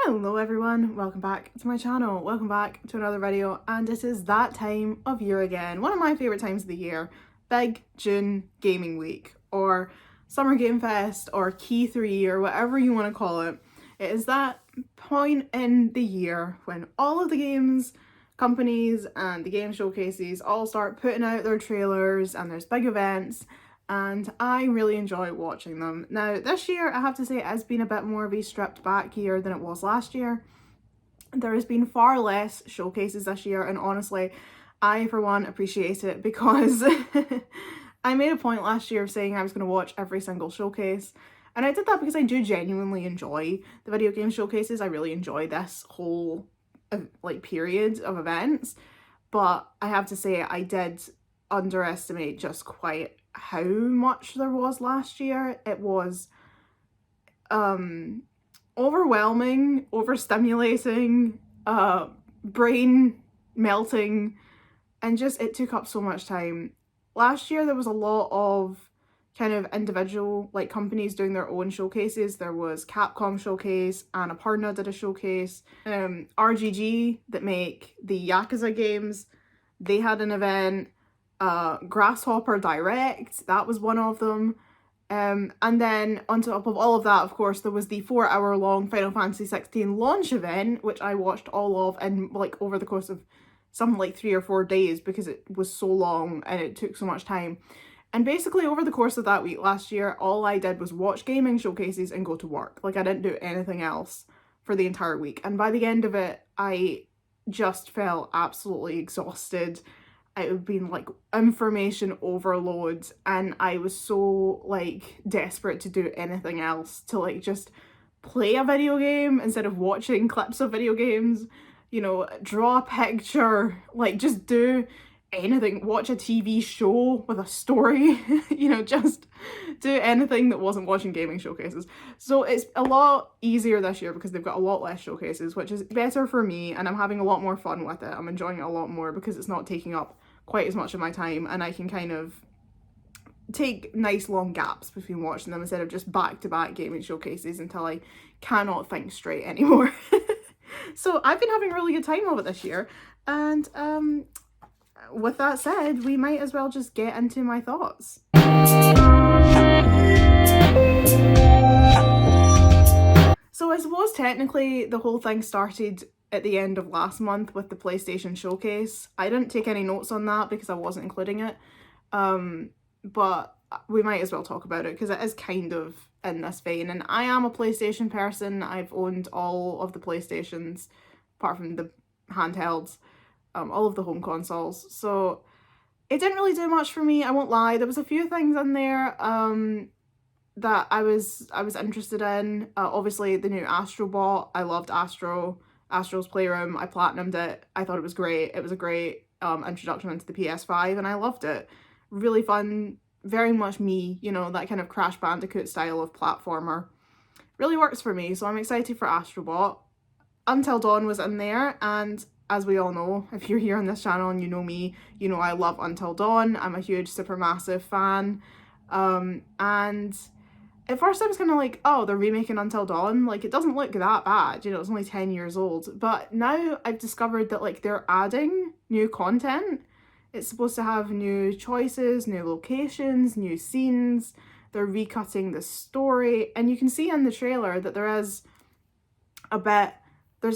Hello everyone, welcome back to my channel, welcome back to another video, and it is that time of year again. One of my favourite times of the year, Big June Gaming Week, or Summer Game Fest, or Key 3, or whatever you want to call it. It is that point in the year when all of the games companies and the game showcases all start putting out their trailers and there's big events, and I really enjoy watching them. Now this year I have to say it has been a bit more of a stripped back year than it was last year. There has been far less showcases this year, and honestly I for one appreciate it because I made a point last year of saying I was going to watch every single showcase, and I did that because I do genuinely enjoy the video game showcases. I really enjoy this whole period of events, but I have to say I did underestimate just quite how much there was last year. It was overwhelming, overstimulating, brain melting, and just it took up so much time. Last year there was a lot of kind of individual companies doing their own showcases. There was Capcom showcase, Annapurna did a showcase, RGG that make the Yakuza games, they had an event. Grasshopper Direct, that was one of them. And then on top of all of that, of course, there was the 4-hour long Final Fantasy 16 launch event, which I watched all of in over the course of some 3 or 4 days because it was so long and it took so much time. And basically over the course of that week last year, all I did was watch gaming showcases and go to work. I didn't do anything else for the entire week. And by the end of it, I just felt absolutely exhausted. It had been information overload, and I was so desperate to do anything else, to just play a video game instead of watching clips of video games, draw a picture, just do anything, watch a TV show with a story, just do anything that wasn't watching gaming showcases. So it's a lot easier this year because they've got a lot less showcases, which is better for me, and I'm having a lot more fun with it. I'm enjoying it a lot more because it's not taking up quite as much of my time, and I can kind of take nice long gaps between watching them instead of just back-to-back gaming showcases until I cannot think straight anymore. So I've been having a really good time of it this year, and with that said, we might as well just get into my thoughts. So I suppose technically the whole thing started at the end of last month with the PlayStation Showcase. I didn't take any notes on that because I wasn't including it, but we might as well talk about it because it is kind of in this vein, and I am a PlayStation person. I've owned all of the PlayStations apart from the handhelds, all of the home consoles, so it didn't really do much for me, I won't lie. There was a few things in there that I was interested in. Obviously the new Astro bot, I loved Astro's Playroom, I platinumed it, I thought it was great. It was a great introduction into the PS5 and I loved it. Really fun, very much me, that kind of Crash Bandicoot style of platformer. Really works for me, so I'm excited for Astrobot. Until Dawn was in there, and as we all know, if you're here on this channel and you know me, you know I love Until Dawn. I'm a huge Supermassive fan, and at first I was kind of oh, they're remaking Until Dawn, it doesn't look that bad, it's only 10 years old. But now I've discovered that they're adding new content. It's supposed to have new choices, new locations, new scenes. They're recutting the story, and you can see in the trailer that there's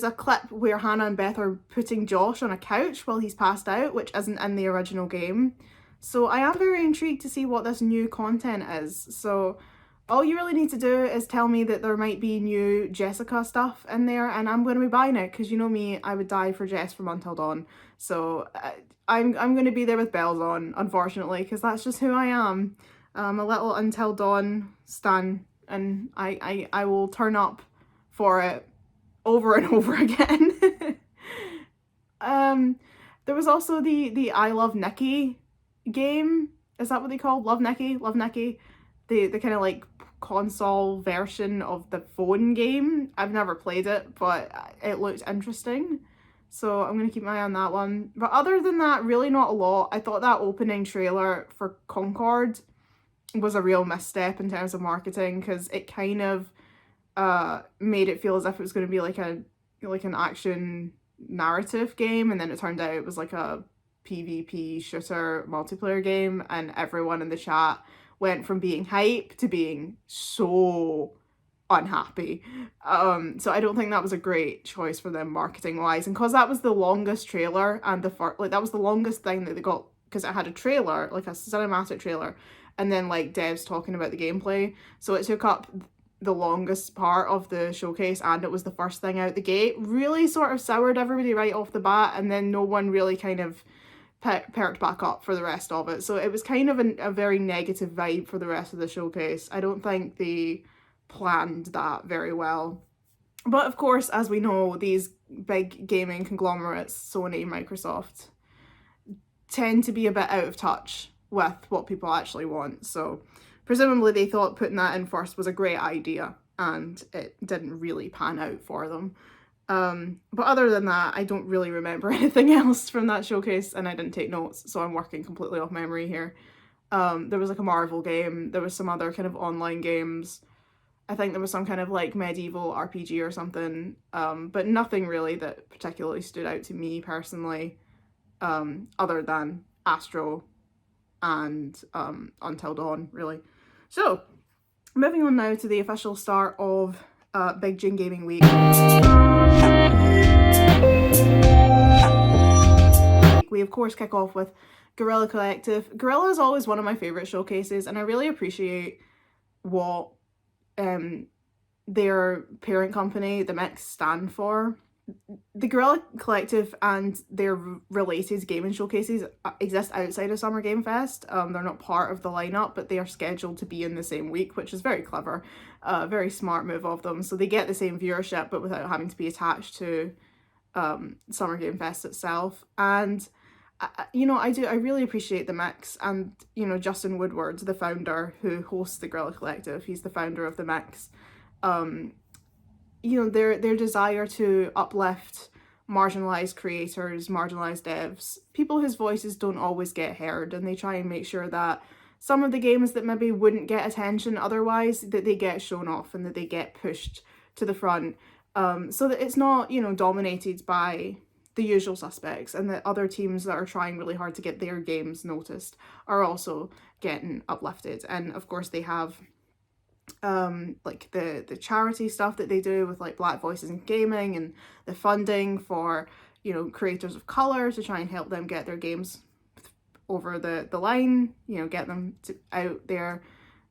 a clip where Hannah and Beth are putting Josh on a couch while he's passed out, which isn't in the original game. So I am very intrigued to see what this new content is. So all you really need to do is tell me that there might be new Jessica stuff in there, and I'm going to be buying it, because you know me, I would die for Jess from Until Dawn. So I'm going to be there with bells on, unfortunately, because that's just who I am. I'm a little Until Dawn stan, and I will turn up for it over and over again. There was also the I Love Nikki game. Is that what they call? Love Nikki? Love Nikki? The kind of console version of the phone game. I've never played it, but it looked interesting, so I'm gonna keep my eye on that one. But other than that, really not a lot. I thought that opening trailer for Concord was a real misstep in terms of marketing, because it kind of made it feel as if it was going to be like an action narrative game, and then it turned out it was like a PvP shooter multiplayer game, and everyone in the chat went from being hype to being so unhappy. So I don't think that was a great choice for them marketing wise, and because that was the longest trailer and that was the longest thing that they got, because it had a trailer, like a cinematic trailer, and then like devs talking about the gameplay, so it took up the longest part of the showcase, and it was the first thing out the gate. Really sort of soured everybody right off the bat, and then no one really kind of perked back up for the rest of it. So it was kind of a very negative vibe for the rest of the showcase. I don't think they planned that very well. But of course, as we know, these big gaming conglomerates, Sony, Microsoft, tend to be a bit out of touch with what people actually want. So presumably they thought putting that in first was a great idea, and it didn't really pan out for them. But other than that, I don't really remember anything else from that showcase, and I didn't take notes, so I'm working completely off memory here. There was like a Marvel game, there was some other kind of online games. I think there was some kind of like medieval RPG or something, but nothing really that particularly stood out to me personally, other than Astro and Until Dawn, really. So, moving on now to the official start of Big June Gaming Week. We of course kick off with Guerrilla Collective. Guerrilla is always one of my favourite showcases, and I really appreciate what their parent company, the Mix, stand for. The Guerrilla Collective and their related gaming showcases exist outside of Summer Game Fest. They're not part of the lineup, but they are scheduled to be in the same week, which is very clever. Very smart move of them. So they get the same viewership, but without having to be attached to Summer Game Fest itself. And I really appreciate the Mix, and Justin Woodward, the founder who hosts the Guerrilla Collective, he's the founder of the Mix. Their desire to uplift marginalized creators, marginalized devs, people whose voices don't always get heard, and they try and make sure that some of the games that maybe wouldn't get attention otherwise, that they get shown off and that they get pushed to the front, so that it's not, dominated by the usual suspects, and that other teams that are trying really hard to get their games noticed are also getting uplifted. And of course they have like the charity stuff that they do with like Black Voices in Gaming, and the funding for creators of color to try and help them get their games over the line, get them out there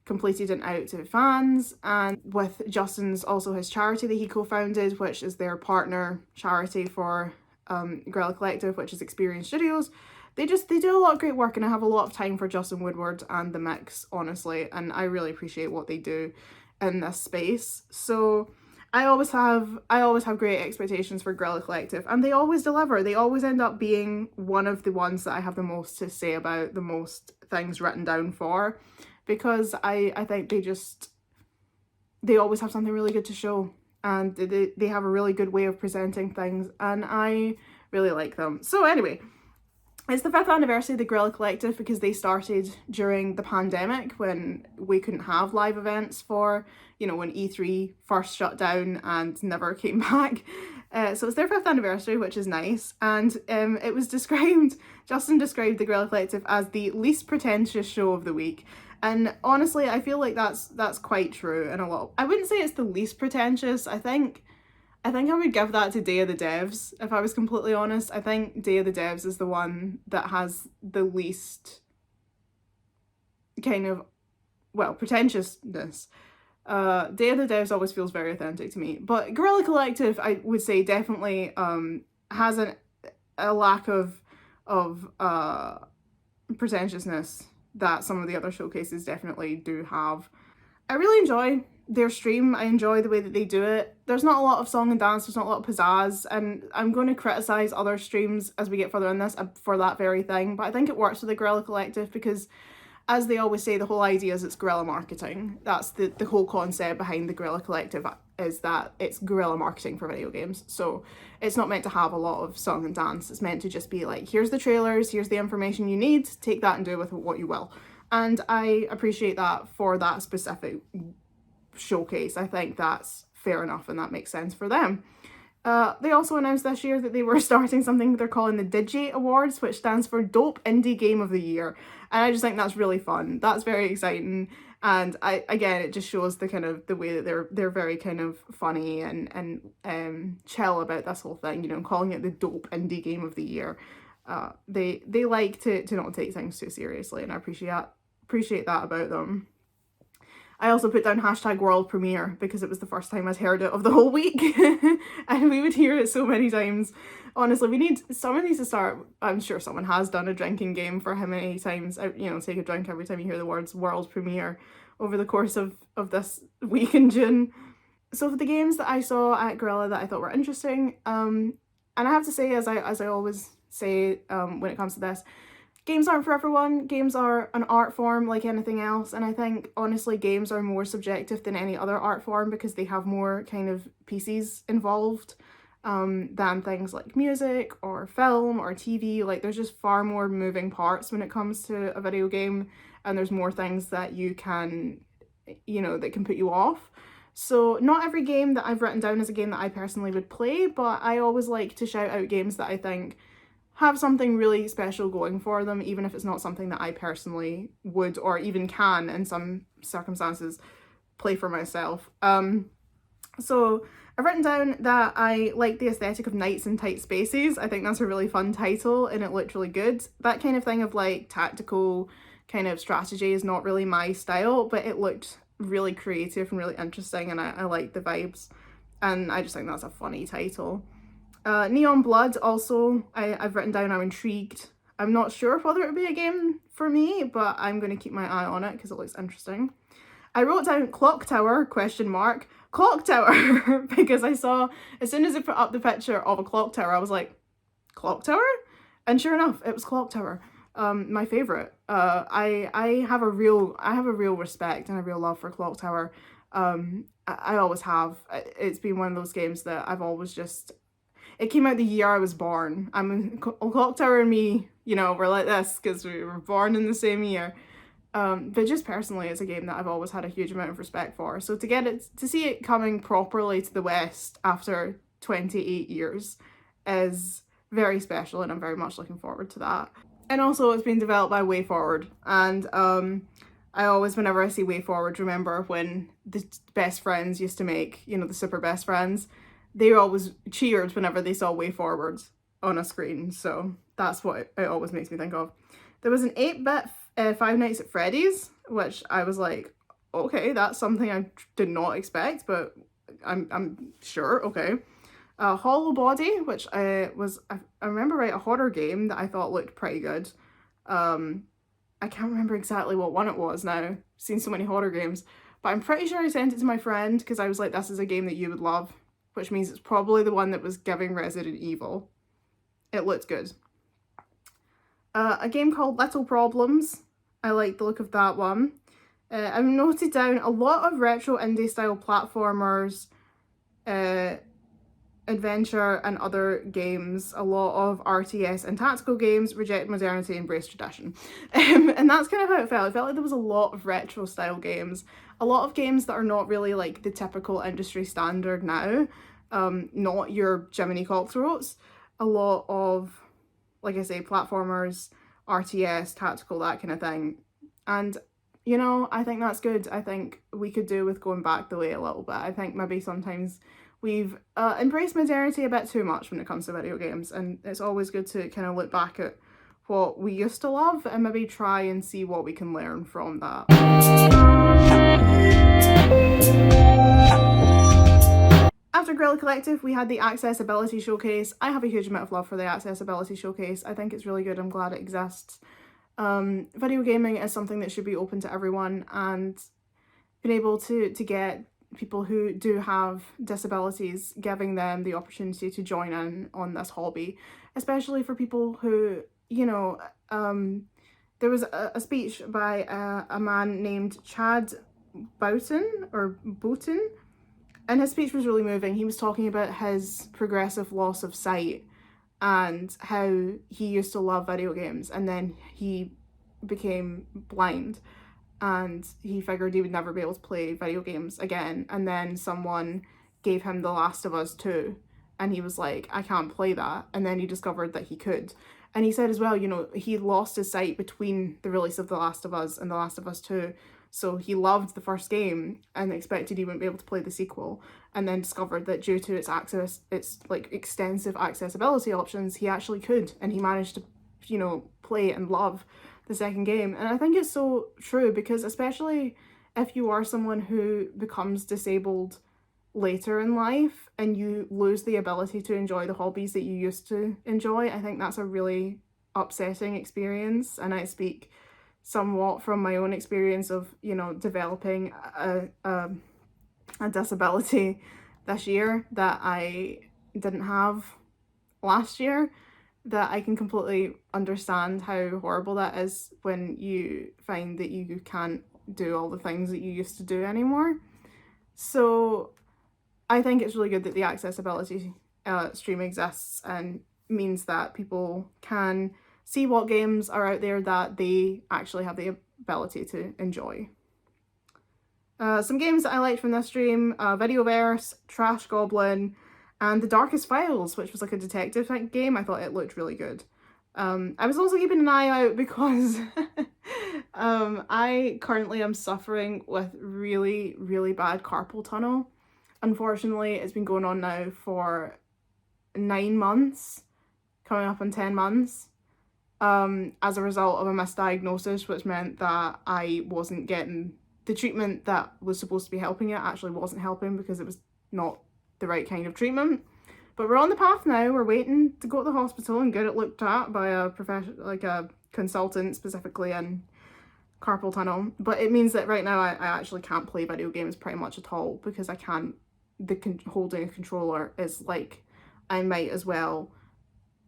completed and out to fans. And with Justin's also his charity that he co-founded, which is their partner charity for Guerrilla Collective, which is Experience Studios. They do a lot of great work, and I have a lot of time for Justin Woodward and the Mix, honestly, and I really appreciate what they do in this space. So I always have great expectations for Guerrilla Collective, and they always deliver. They always end up being one of the ones that I have the most to say about, the most things written down for, because I think they always have something really good to show, and they have a really good way of presenting things, and I really like them. So anyway, it's the 5th anniversary of the Guerrilla Collective because they started during the pandemic, when we couldn't have live events for, when E3 first shut down and never came back. So it's their 5th anniversary, which is nice. And it was Justin described the Guerrilla Collective as the least pretentious show of the week. And honestly, I feel like that's quite true in a lot. I wouldn't say it's the least pretentious. I think I would give that to Day of the Devs, if I was completely honest. I think Day of the Devs is the one that has the least kind of, pretentiousness. Day of the Devs always feels very authentic to me. But Guerrilla Collective, I would say, definitely has a lack of pretentiousness that some of the other showcases definitely do have. I really enjoy their stream. I enjoy the way that they do it. There's not a lot of song and dance, there's not a lot of pizzazz, and I'm going to criticise other streams as we get further in this for that very thing, but I think it works for the Guerrilla Collective because, as they always say, the whole idea is it's guerrilla marketing. That's the whole concept behind the Guerrilla Collective, is that it's guerrilla marketing for video games. So it's not meant to have a lot of song and dance. It's meant to just be like, here's the trailers, here's the information you need, take that and do with what you will. And I appreciate that for that specific showcase. I think that's fair enough, and that makes sense for them. They also announced this year that they were starting something they're calling the Digi Awards, which stands for Dope Indie Game of the Year. And I just think that's really fun. That's very exciting. And again, it just shows the kind of the way that they're very kind of funny and chill about this whole thing, you know, calling it the Dope Indie Game of the Year. They like to not take things too seriously, and I appreciate that about them. I also put down hashtag world premiere because it was the first time I'd heard it of the whole week. And we would hear it so many times. Honestly, someone needs to start, I'm sure someone has done a drinking game for how many times, you know, take a drink every time you hear the words world premiere over the course of this week in June. So for the games that I saw at Gorilla that I thought were interesting, and I have to say, as I always say when it comes to this, games aren't for everyone. Games are an art form like anything else, and I think honestly games are more subjective than any other art form because they have more kind of pieces involved than things like music or film or TV. Like there's just far more moving parts when it comes to a video game, and there's more things that you can, you know, that can put you off. So not every game that I've written down is a game that I personally would play, but I always like to shout out games that I think have something really special going for them, even if it's not something that I personally would or even can in some circumstances play for myself. So I've written down that I like the aesthetic of Knights in Tight Spaces. I think that's a really fun title and it looked really good. That kind of thing of like tactical kind of strategy is not really my style, but it looked really creative and really interesting, and I like the vibes, and I just think that's a funny title. Neon Blood also, I've written down I'm intrigued. I'm not sure whether it would be a game for me, but I'm going to keep my eye on it because it looks interesting. I wrote down Clock Tower, Clock Tower, because I saw, as soon as it put up the picture of a clock tower, I was like, Clock Tower? And sure enough, it was Clock Tower. My favourite. I have a real respect and a real love for Clock Tower. I always have. It's been one of those games that I've always just, it came out the year I was born. Clock Tower and me, you know, we're like this because we were born in the same year. But just personally, it's a game that I've always had a huge amount of respect for. So to see it coming properly to the West after 28 years is very special, and I'm very much looking forward to that. And also it's been developed by WayForward, and I always, whenever I see WayForward, remember when the best friends used to make, you know, the super best friends, they always cheered whenever they saw WayForward on a screen, so that's what it always makes me think of. There was an 8-bit Five Nights at Freddy's, which I was like, okay, that's something I did not expect, but I'm sure, okay. Hollow Body, which I remember, right, a horror game that I thought looked pretty good. I can't remember exactly what one it was now. I've seen so many horror games, but I'm pretty sure I sent it to my friend because I was like, this is a game that you would love, which means it's probably the one that was giving Resident Evil. It looked good. A game called Little Problems. I like the look of that one. I've noted down a lot of retro indie style platformers, adventure and other games, a lot of RTS and tactical games, reject modernity, embrace tradition. And that's kind of how it felt. It felt like there was a lot of retro style games, a lot of games that are not really like the typical industry standard now, not your Jiminy Cockthroats, a lot of, like I say, platformers, RTS, tactical, that kind of thing. And you know, I think that's good. I think we could do with going back the way a little bit. I think maybe sometimes we've embraced modernity a bit too much when it comes to video games, and it's always good to kind of look back at what we used to love and maybe try and see what we can learn from that. After Gorilla Collective, we had the Accessibility Showcase. I have a huge amount of love for the Accessibility Showcase. I think it's really good. I'm glad it exists. Video gaming is something that should be open to everyone, and being able to get people who do have disabilities, giving them the opportunity to join in on this hobby, especially for people who, you know, there was a speech by a man named Chad Boughton, and his speech was really moving. He was talking about his progressive loss of sight and how he used to love video games, and then he became blind and he figured he would never be able to play video games again, and then someone gave him The Last of Us 2, and he was like, I can't play that, and then he discovered that he could. And he said as well, you know, he lost his sight between the release of The Last of Us and The Last of Us 2, so he loved the first game and expected he wouldn't be able to play the sequel, and then discovered that due to its like extensive accessibility options, he actually could, and he managed to, you know, play and love the second game. And I think it's so true, because especially if you are someone who becomes disabled later in life and you lose the ability to enjoy the hobbies that you used to enjoy, I think that's a really upsetting experience. And I speak somewhat from my own experience of, you know, developing a disability this year that I didn't have last year, that I can completely understand how horrible that is when you find that you can't do all the things that you used to do anymore. So I think it's really good that the accessibility stream exists and means that people can see what games are out there that they actually have the ability to enjoy. Some games that I liked from this stream, Videoverse, Trash Goblin, and The Darkest Files, which was like a detective type game. I thought it looked really good. I was also keeping an eye out because I currently am suffering with really, really bad carpal tunnel. Unfortunately, it's been going on now for 9 months, coming up on 10 months, as a result of a misdiagnosis, which meant that I wasn't getting the treatment that was supposed to be helping it. Actually wasn't helping because it was not the right kind of treatment. But we're on the path now. We're waiting to go to the hospital and get it looked at by a professional, like a consultant specifically in carpal tunnel. But it means that right now I actually can't play video games pretty much at all, because I can't, holding a controller is like, I might as well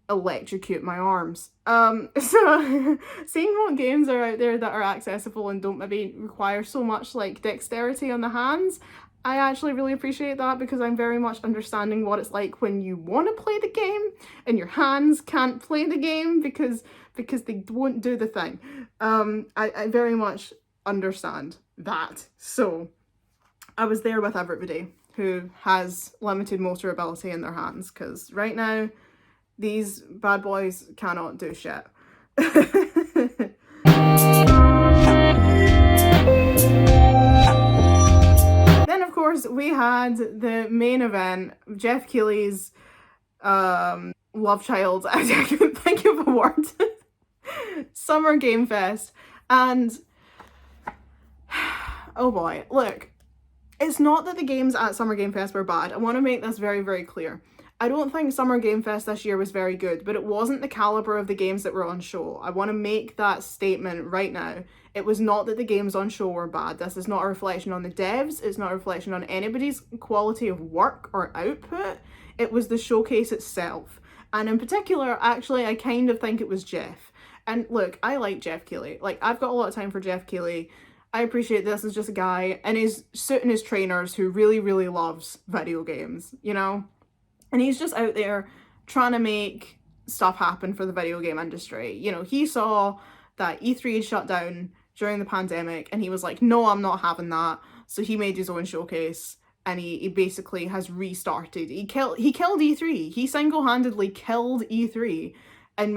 electrocute my arms. So seeing what games are out there that are accessible and don't maybe require so much like dexterity on the hands, I actually really appreciate that, because I'm very much understanding what it's like when you want to play the game and your hands can't play the game because they won't do the thing. I very much understand that. So I was there with everybody who has limited motor ability in their hands, because right now these bad boys cannot do shit. Then of course we had the main event, Jeff Keighley's love child, I couldn't think of a word, Summer Game Fest. And oh boy, look, it's not that the games at Summer Game Fest were bad. I want to make this very, very clear. I don't think Summer Game Fest this year was very good, but it wasn't the caliber of the games that were on show. I want to make that statement right now. It was not that the games on show were bad. This is not a reflection on the devs. It's not a reflection on anybody's quality of work or output. It was the showcase itself. And in particular, actually, I kind of think it was Jeff. And look, I like Jeff Keighley. Like, I've got a lot of time for Jeff Keighley. I appreciate this is just a guy in his suit and his trainers who really, really loves video games, you know? And he's just out there trying to make stuff happen for the video game industry. You know, he saw that E3 had shut down during the pandemic and he was like, no, I'm not having that. So he made his own showcase and he basically has restarted. He killed E3. He single-handedly killed E3 and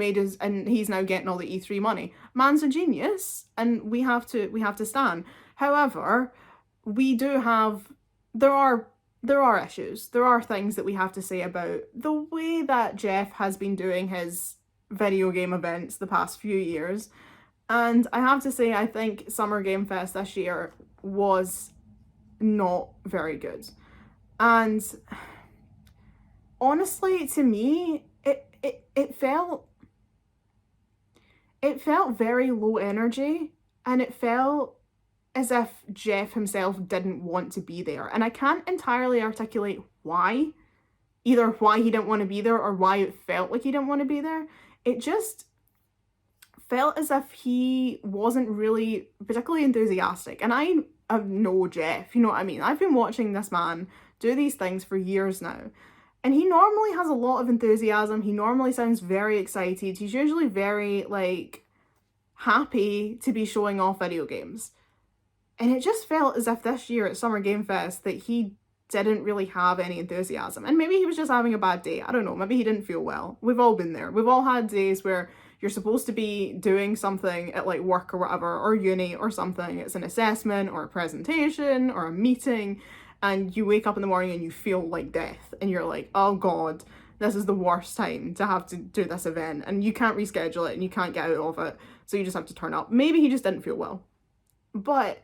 he's now getting all the E3 money. Man's a genius, and we have to stand. However, there are issues. There are things that we have to say about the way that Jeff has been doing his video game events the past few years. And I have to say, I think Summer Game Fest this year was not very good. And honestly, to me, it felt very low energy, and it felt as if Jeff himself didn't want to be there. And I can't entirely articulate why. Either why he didn't want to be there or why it felt like he didn't want to be there. It just felt as if he wasn't really particularly enthusiastic. And I know Jeff, you know what I mean? I've been watching this man do these things for years now. And he normally has a lot of enthusiasm. He normally sounds very excited. He's usually very, like, happy to be showing off video games. And it just felt as if this year at Summer Game Fest that he didn't really have any enthusiasm. And maybe he was just having a bad day. I don't know. Maybe he didn't feel well. We've all been there. We've all had days where you're supposed to be doing something at like work or whatever, or uni or something. It's an assessment or a presentation or a meeting, and you wake up in the morning and you feel like death, and you're like, oh God, this is the worst time to have to do this event, and you can't reschedule it and you can't get out of it, so you just have to turn up. Maybe he just didn't feel well. But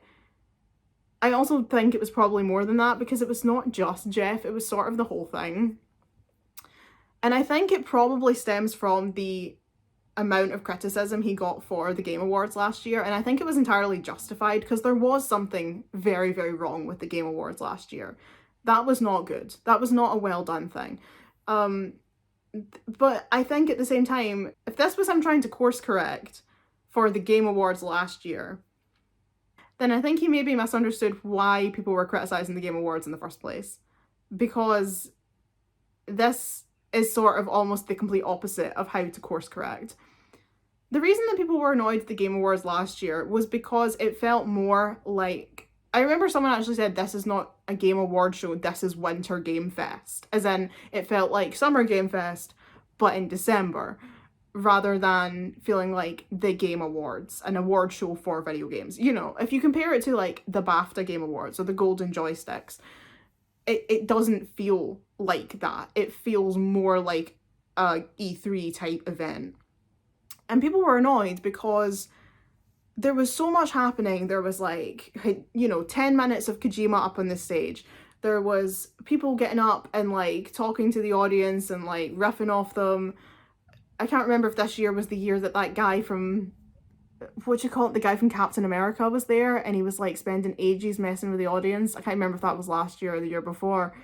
I also think it was probably more than that, because it was not just Jeff, it was sort of the whole thing. And I think it probably stems from the amount of criticism he got for the Game Awards last year, and I think it was entirely justified, because there was something very, very wrong with the Game Awards last year. That was not good. That was not a well done thing. But I think at the same time, if this was him trying to course correct for the Game Awards last year, then I think he maybe misunderstood why people were criticising the Game Awards in the first place. Because this is sort of almost the complete opposite of how to course correct. The reason that people were annoyed at the Game Awards last year was because it felt more like, I remember someone actually said, this is not a Game Award show, this is Winter Game Fest. As in, it felt like Summer Game Fest, but in December, rather than feeling like the Game Awards, an award show for video games. You know, if you compare it to like the BAFTA Game Awards or the Golden Joysticks, it doesn't feel like that. It feels more like a E3 type event. And people were annoyed because there was so much happening. There was like, 10 minutes of Kojima up on the stage. There was people getting up and like talking to the audience and like riffing off them. I can't remember if this year was the year that guy from, the guy from Captain America was there, and he was like spending ages messing with the audience. I can't remember if that was last year or the year before.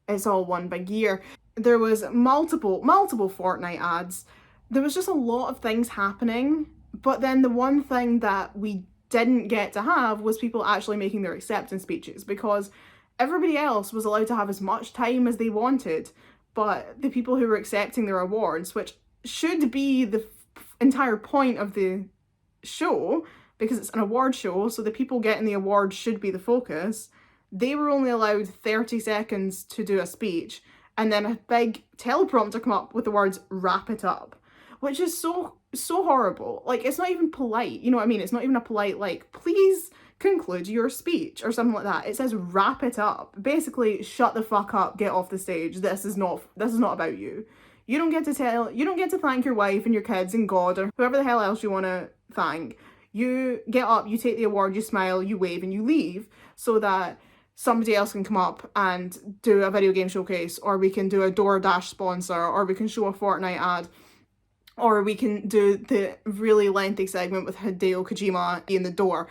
It's all one big year. There was multiple Fortnite ads. There was just a lot of things happening, but then the one thing that we didn't get to have was people actually making their acceptance speeches, because everybody else was allowed to have as much time as they wanted, but the people who were accepting their awards, which should be the entire point of the show, because it's an award show, so the people getting the awards should be the focus, they were only allowed 30 seconds to do a speech, and then a big teleprompter come up with the words, wrap it up, which is so horrible. Like, it's not even polite, you know what I mean? It's not even a polite, like, please conclude your speech or something like that. It says wrap it up. Basically, shut the fuck up, get off the stage. This is not about you. You don't get to thank your wife and your kids and God or whoever the hell else you want to thank. You get up, you take the award, you smile, you wave, and you leave, so that somebody else can come up and do a video game showcase, or we can do a DoorDash sponsor, or we can show a Fortnite ad, or we can do the really lengthy segment with Hideo Kojima in the door.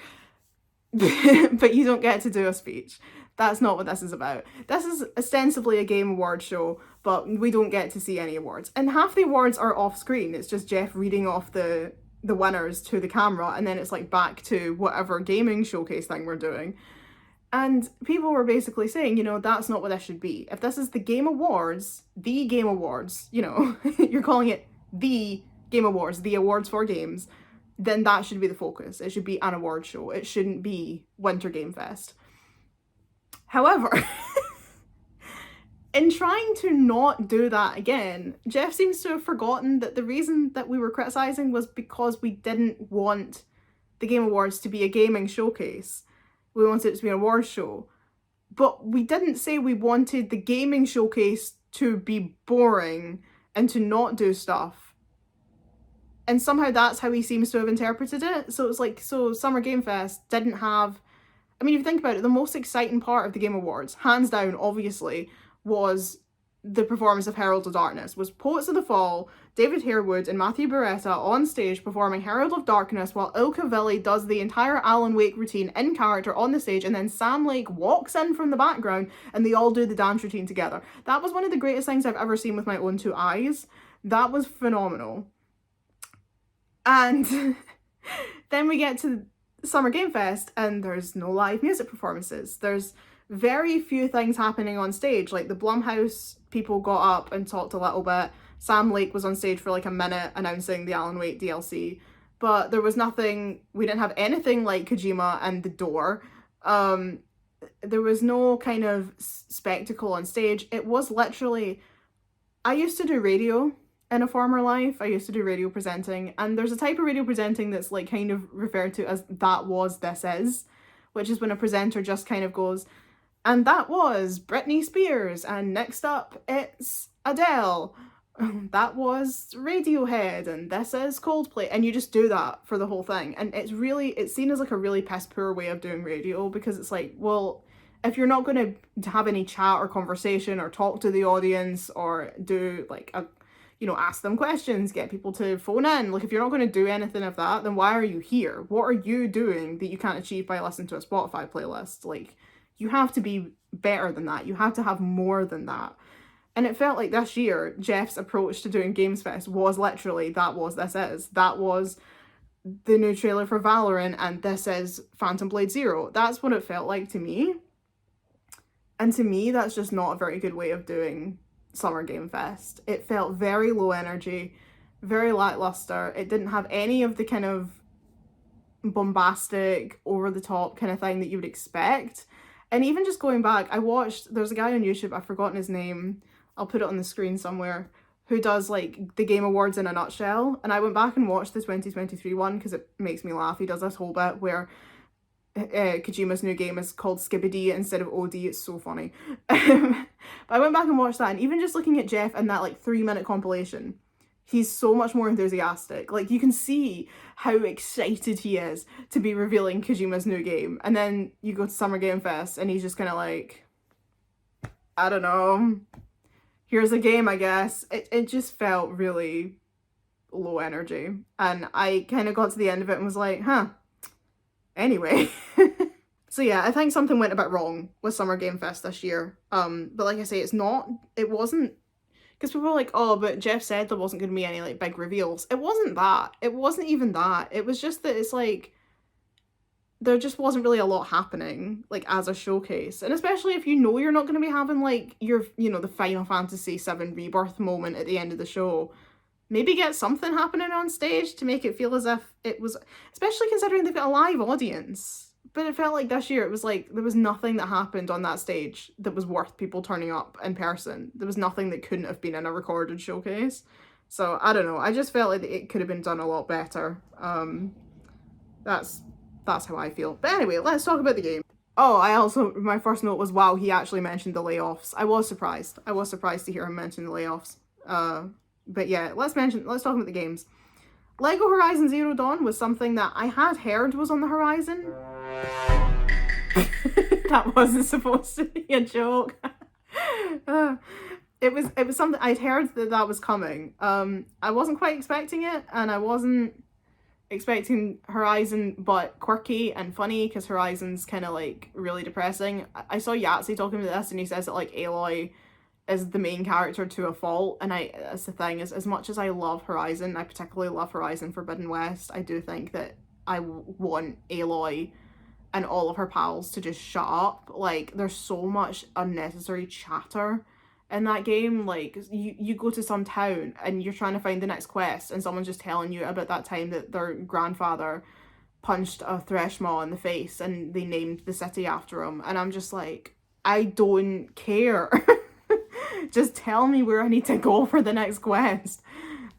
But you don't get to do a speech. That's not what this is about. This is ostensibly a Game Award show, but we don't get to see any awards. And half the awards are off screen. It's just Jeff reading off the winners to the camera, and then it's like back to whatever gaming showcase thing we're doing. And people were basically saying, that's not what this should be. If this is the Game Awards, you're calling it the Game Awards, the awards for games, then that should be the focus. It should be an award show. It shouldn't be Winter Game Fest. However, in trying to not do that again, Jeff seems to have forgotten that the reason that we were criticising was because we didn't want the Game Awards to be a gaming showcase. We wanted it to be an awards show. But we didn't say we wanted the gaming showcase to be boring and to not do stuff. And somehow that's how he seems to have interpreted it. So it's like, Summer Game Fest didn't have... I mean, if you think about it, the most exciting part of the Game Awards, hands down, obviously, was the performance of Herald of Darkness, was Poets of the Fall, David Harewood and Matthew Beretta on stage performing Herald of Darkness, while Ilka Villi does the entire Alan Wake routine in character on the stage, and then Sam Lake walks in from the background and they all do the dance routine together. That was one of the greatest things I've ever seen with my own two eyes. That was phenomenal. And then we get to Summer Game Fest and there's no live music performances. There's very few things happening on stage. Like the Blumhouse people got up and talked a little bit. Sam Lake was on stage for like a minute announcing the Alan Wake DLC, but there was nothing, we didn't have anything like Kojima and The Door. there was no kind of spectacle on stage. It was literally, I used to do radio in a former life. I used to do radio presenting, and there's a type of radio presenting that's like kind of referred to as that was, this is, which is when a presenter just kind of goes, and that was Britney Spears, and next up it's Adele. That was Radiohead, and this is Coldplay, and you just do that for the whole thing. And it's seen as like a really piss poor way of doing radio, because it's like, well, if you're not going to have any chat or conversation or talk to the audience or do like ask them questions, get people to phone in, like if you're not going to do anything of that, then why are you here? What are you doing that you can't achieve by listening to a Spotify playlist? Like, you have to be better than that. You have to have more than that. And it felt like this year, Jeff's approach to doing Games Fest was literally, that was, this is. That was the new trailer for Valorant, and this is Phantom Blade Zero. That's what it felt like to me. And to me, that's just not a very good way of doing Summer Game Fest. It felt very low energy, very lackluster. It didn't have any of the kind of bombastic, over-the-top kind of thing that you would expect. And even just going back, there's a guy on YouTube, I've forgotten his name, I'll put it on the screen somewhere, who does like the Game Awards in a nutshell. And I went back and watched the 2023 one because it makes me laugh. He does this whole bit where Kojima's new game is called Skibidi instead of OD. It's so funny. But I went back and watched that, and even just looking at Jeff in that like 3-minute compilation, he's so much more enthusiastic. Like, you can see how excited he is to be revealing Kojima's new game. And then you go to Summer Game Fest and he's just kind of like, I don't know, here's a game, I guess. It just felt really low energy. And I kind of got to the end of it and was like, anyway. So yeah, I think something went a bit wrong with Summer Game Fest this year. But like I say, it wasn't, because people were like, oh, but Jeff said there wasn't going to be any like big reveals. It wasn't that. It wasn't even that. It was just that it's like, there just wasn't really a lot happening, like, as a showcase. And especially if you know you're not going to be having, like, the Final Fantasy VII Rebirth moment at the end of the show, maybe get something happening on stage to make it feel as if it was, especially considering they've got a live audience. But it felt like this year, it was like, there was nothing that happened on that stage that was worth people turning up in person. There was nothing that couldn't have been in a recorded showcase. So, I don't know. I just felt like it could have been done a lot better. That's how I feel. But anyway, let's talk about the game. Oh, my first note was, wow, he actually mentioned the layoffs. I was surprised. I was surprised to hear him mention the layoffs. But yeah, let's talk about the games. Lego Horizon Zero Dawn was something that I had heard was on the horizon. That wasn't supposed to be a joke. It was something I'd heard that was coming. I wasn't quite expecting it, and I wasn't expecting Horizon but quirky and funny, because Horizon's kind of like really depressing. I saw Yahtzee talking about this, and he says that like Aloy is the main character to a fault, and that's the thing, is as much as I love Horizon, I particularly love Horizon Forbidden West, I do think that I want Aloy and all of her pals to just shut up. Like, there's so much unnecessary chatter in that game. Like, you go to some town and you're trying to find the next quest, and someone's just telling you about that time that their grandfather punched a Threshmaw in the face and they named the city after him, and I'm just like, I don't care. Just tell me where I need to go for the next quest.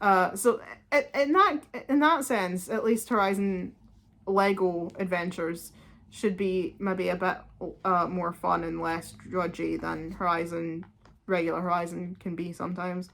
So in that sense, at least Horizon Lego Adventures should be maybe a bit more fun and less drudgy than regular Horizon can be sometimes.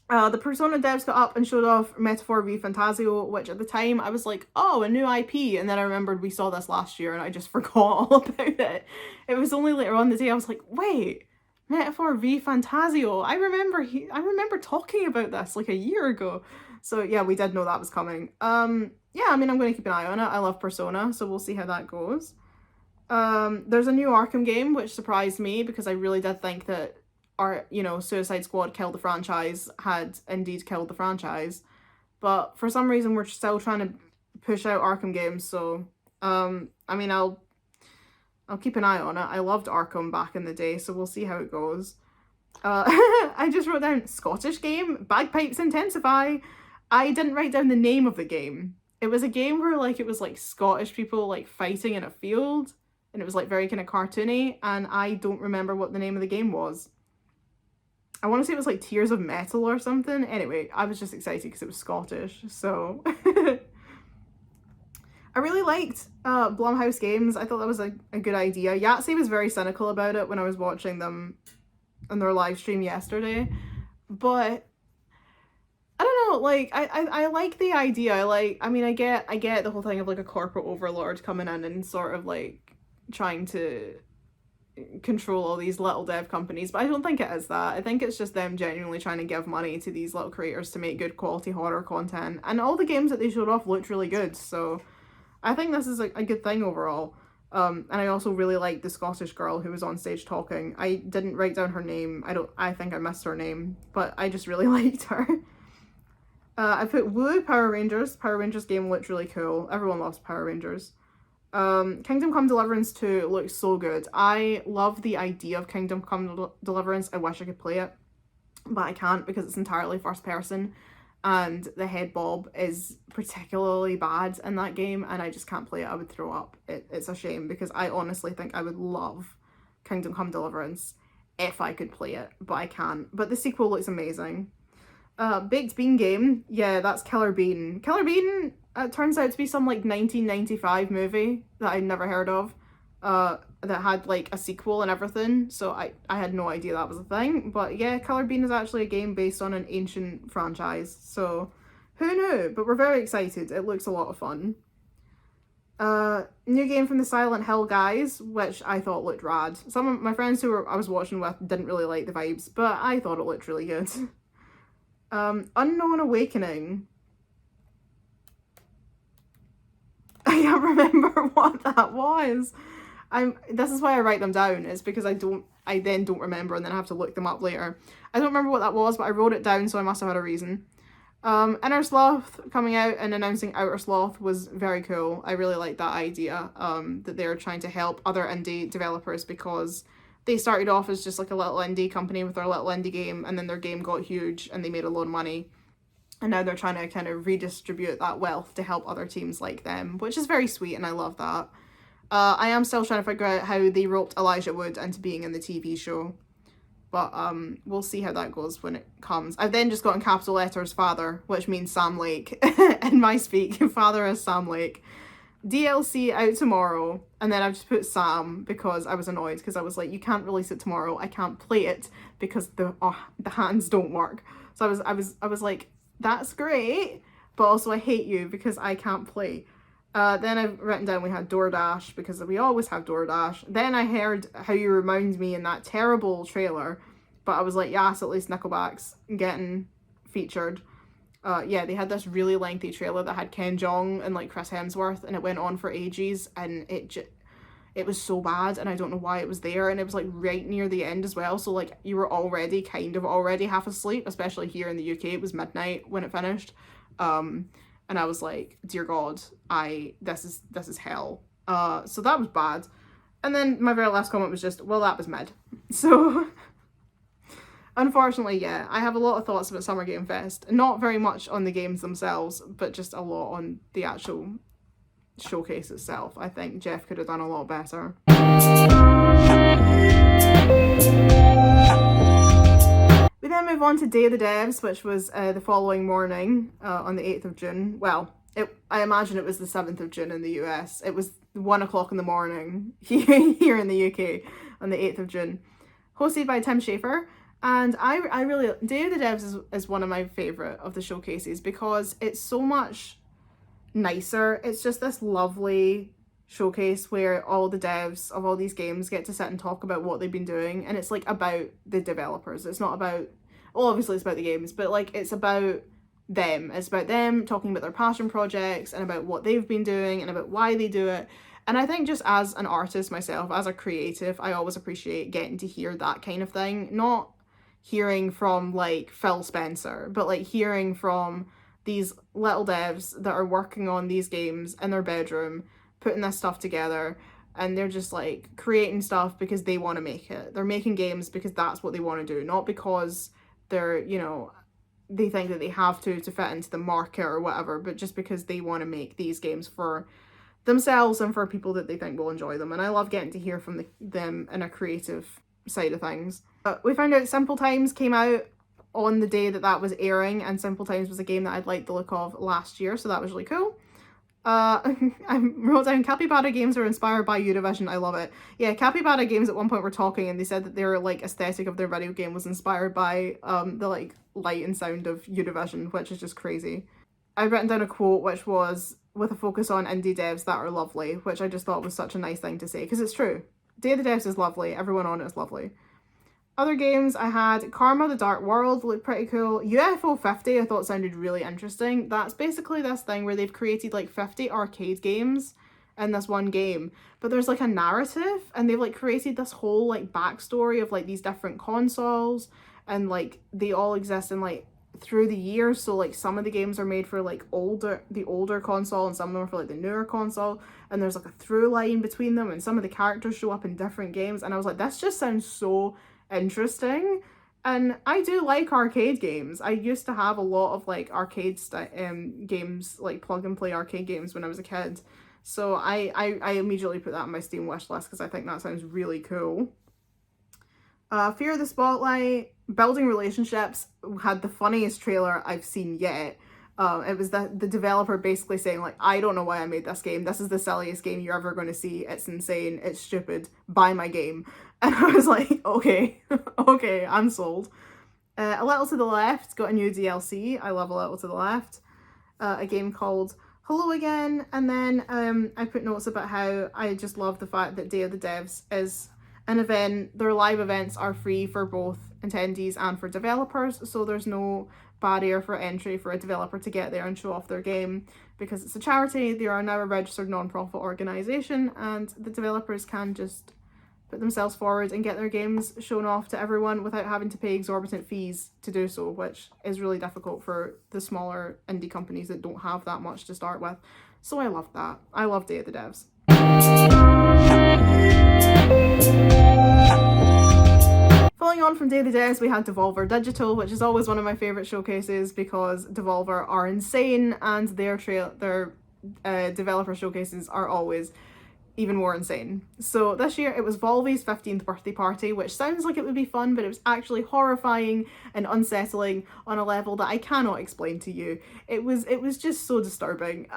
The Persona devs got up and showed off Metaphor v Fantasio, which at the time I was like, oh, a new IP, and then I remembered we saw this last year and I just forgot all about it. It was only later on the day I was like, wait, Metaphor v Fantasio, I remember talking about this like a year ago. So yeah, we did know that was coming. Yeah, I mean, I'm going to keep an eye on it. I love Persona, so we'll see how that goes. There's a new Arkham game, which surprised me, because I really did think that Suicide Squad Killed the Franchise had indeed killed the franchise. But for some reason, we're still trying to push out Arkham games, so, I mean, I'll keep an eye on it. I loved Arkham back in the day, so we'll see how it goes. I just wrote down Scottish game, Bagpipes Intensify. I didn't write down the name of the game. It was a game where, like, it was, like, Scottish people, like, fighting in a field. and it was like very kind of cartoony, and I don't remember what the name of the game was. I want to say it was like Tears of Metal or something. Anyway, I was just excited because it was Scottish, so I really liked Blumhouse Games. I thought that was a good idea. Yahtzee was very cynical about it when I was watching them on their live stream yesterday, but I don't know, like, I like the idea. I get the whole thing of like a corporate overlord coming in and sort of like trying to control all these little dev companies, but I don't think it is that. I think it's just them genuinely trying to give money to these little creators to make good quality horror content, and all the games that they showed off looked really good, so I think this is a good thing overall. And I also really liked the Scottish girl who was on stage talking. I didn't write down her name. I think I missed her name, but I just really liked her. I put Woo Power Rangers. Power Rangers game looked really cool. Everyone loves Power Rangers. Kingdom Come Deliverance 2 looks so good. I love the idea of Kingdom Come Deliverance. I wish I could play it, but I can't because it's entirely first person, and the head bob is particularly bad in that game, and I just can't play it. I would throw up. It's a shame because I honestly think I would love Kingdom Come Deliverance if I could play it, but I can't. But the sequel looks amazing. Baked Bean game, yeah, that's Killer Bean. Killer Bean turns out to be some like 1995 movie that I'd never heard of, that had like a sequel and everything, so I had no idea that was a thing. But yeah, Killer Bean is actually a game based on an ancient franchise, so who knew? But we're very excited. It looks a lot of fun. New game from the Silent Hill guys, which I thought looked rad. Some of my friends who I was watching with didn't really like the vibes, but I thought it looked really good. Unknown Awakening. I can't remember what that was. This is why I write them down, is because I then don't remember and then I have to look them up later. I don't remember what that was, but I wrote it down, so I must have had a reason. Inner Sloth coming out and announcing Outer Sloth was very cool. I really liked that idea, that they're trying to help other indie developers, because they started off as just like a little indie company with their little indie game, and then their game got huge and they made a lot of money. And now they're trying to kind of redistribute that wealth to help other teams like them, which is very sweet, and I love that. I am still trying to figure out how they roped Elijah Wood into being in the TV show. But we'll see how that goes when it comes. I've then just got in capital letters father, which means Sam Lake in my speak. Father is Sam Lake. DLC out tomorrow, and then I've just put Sam because I was annoyed, because I was like, you can't release it tomorrow. I can't play it because the hands don't work. So I was like, that's great, but also I hate you because I can't play. Then I've written down we had DoorDash because we always have DoorDash. Then I heard How You Remind Me in that terrible trailer, but I was like, yes, at least Nickelback's getting featured. Yeah, they had this really lengthy trailer that had Ken Jeong and like Chris Hemsworth, and it went on for ages, and it was so bad, and I don't know why it was there, and it was like right near the end as well, so like you were already half asleep, especially here in the UK. It was midnight when it finished, and I was like, dear God, this is hell. So that was bad. And then my very last comment was just, well, that was mid. So unfortunately, yeah, I have a lot of thoughts about Summer Game Fest. Not very much on the games themselves, but just a lot on the actual showcase itself. I think Jeff could have done a lot better. We then move on to Day of the Devs, which was the following morning on the 8th of June. Well, I imagine it was the 7th of June in the US. It was 1 o'clock in the morning here in the UK on the 8th of June. Hosted by Tim Schafer. And I really, Day of the Devs is one of my favourite of the showcases because it's so much nicer. It's just this lovely showcase where all the devs of all these games get to sit and talk about what they've been doing, and it's like about the developers. It's not about, well, obviously it's about the games, but like it's about them. It's about them talking about their passion projects and about what they've been doing and about why they do it. And I think just as an artist myself, as a creative, I always appreciate getting to hear that kind of thing. Not hearing from like Phil Spencer, but like hearing from these little devs that are working on these games in their bedroom, putting this stuff together, and they're just like creating stuff because they want to make it. They're making games because that's what they want to do, not because they're, you know, they think that they have to fit into the market or whatever, but just because they want to make these games for themselves and for people that they think will enjoy them. And I love getting to hear from them in a creative side of things. We found out Simple Times came out on the day that was airing, and Simple Times was a game that I'd liked the look of last year, so that was really cool. I wrote down Capybara games are inspired by Univision. I love it. Yeah, Capybara games at one point were talking and they said that their like aesthetic of their video game was inspired by the like light and sound of Univision, which is just crazy. I've written down a quote which was, with a focus on indie devs that are lovely, which I just thought was such a nice thing to say, because it's true. Day of the Devs is lovely, everyone on it is lovely. Other games, I had Karma, The Dark World, looked pretty cool. UFO 50 I thought sounded really interesting. That's basically this thing where they've created like 50 arcade games in this one game, but there's like a narrative, and they've like created this whole like backstory of like these different consoles, and like they all exist in like through the years. So like some of the games are made for like the older console, and some of them are for like the newer console, and there's like a through line between them, and some of the characters show up in different games, and I was like, this just sounds so interesting. And I do like arcade games. I used to have a lot of like arcade games, like plug and play arcade games when I was a kid, so I immediately put that on my Steam wish list because I think that sounds really cool. Fear of the Spotlight, Building Relationships had the funniest trailer I've seen yet. It was the developer basically saying like, I don't know why I made this game. This is the silliest game you're ever going to see. It's insane. It's stupid. Buy my game. And I was like, okay, okay, I'm sold. A Little to the Left got a new DLC. I love A Little to the Left. A game called Hello Again. And then I put notes about how I just love the fact that Day of the Devs is an event. Their live events are free for both attendees and for developers, so there's no barrier for entry for a developer to get there and show off their game. Because it's a charity, they are now a registered non-profit organisation, and the developers can just put themselves forward and get their games shown off to everyone without having to pay exorbitant fees to do so, which is really difficult for the smaller indie companies that don't have that much to start with. So I love that. I love Day of the Devs. Following on from Day of the Devs, we had Devolver Digital, which is always one of my favourite showcases because Devolver are insane, and their developer showcases are always even more insane. So this year it was Volvy's 15th birthday party, which sounds like it would be fun, but it was actually horrifying and unsettling on a level that I cannot explain to you. It was just so disturbing.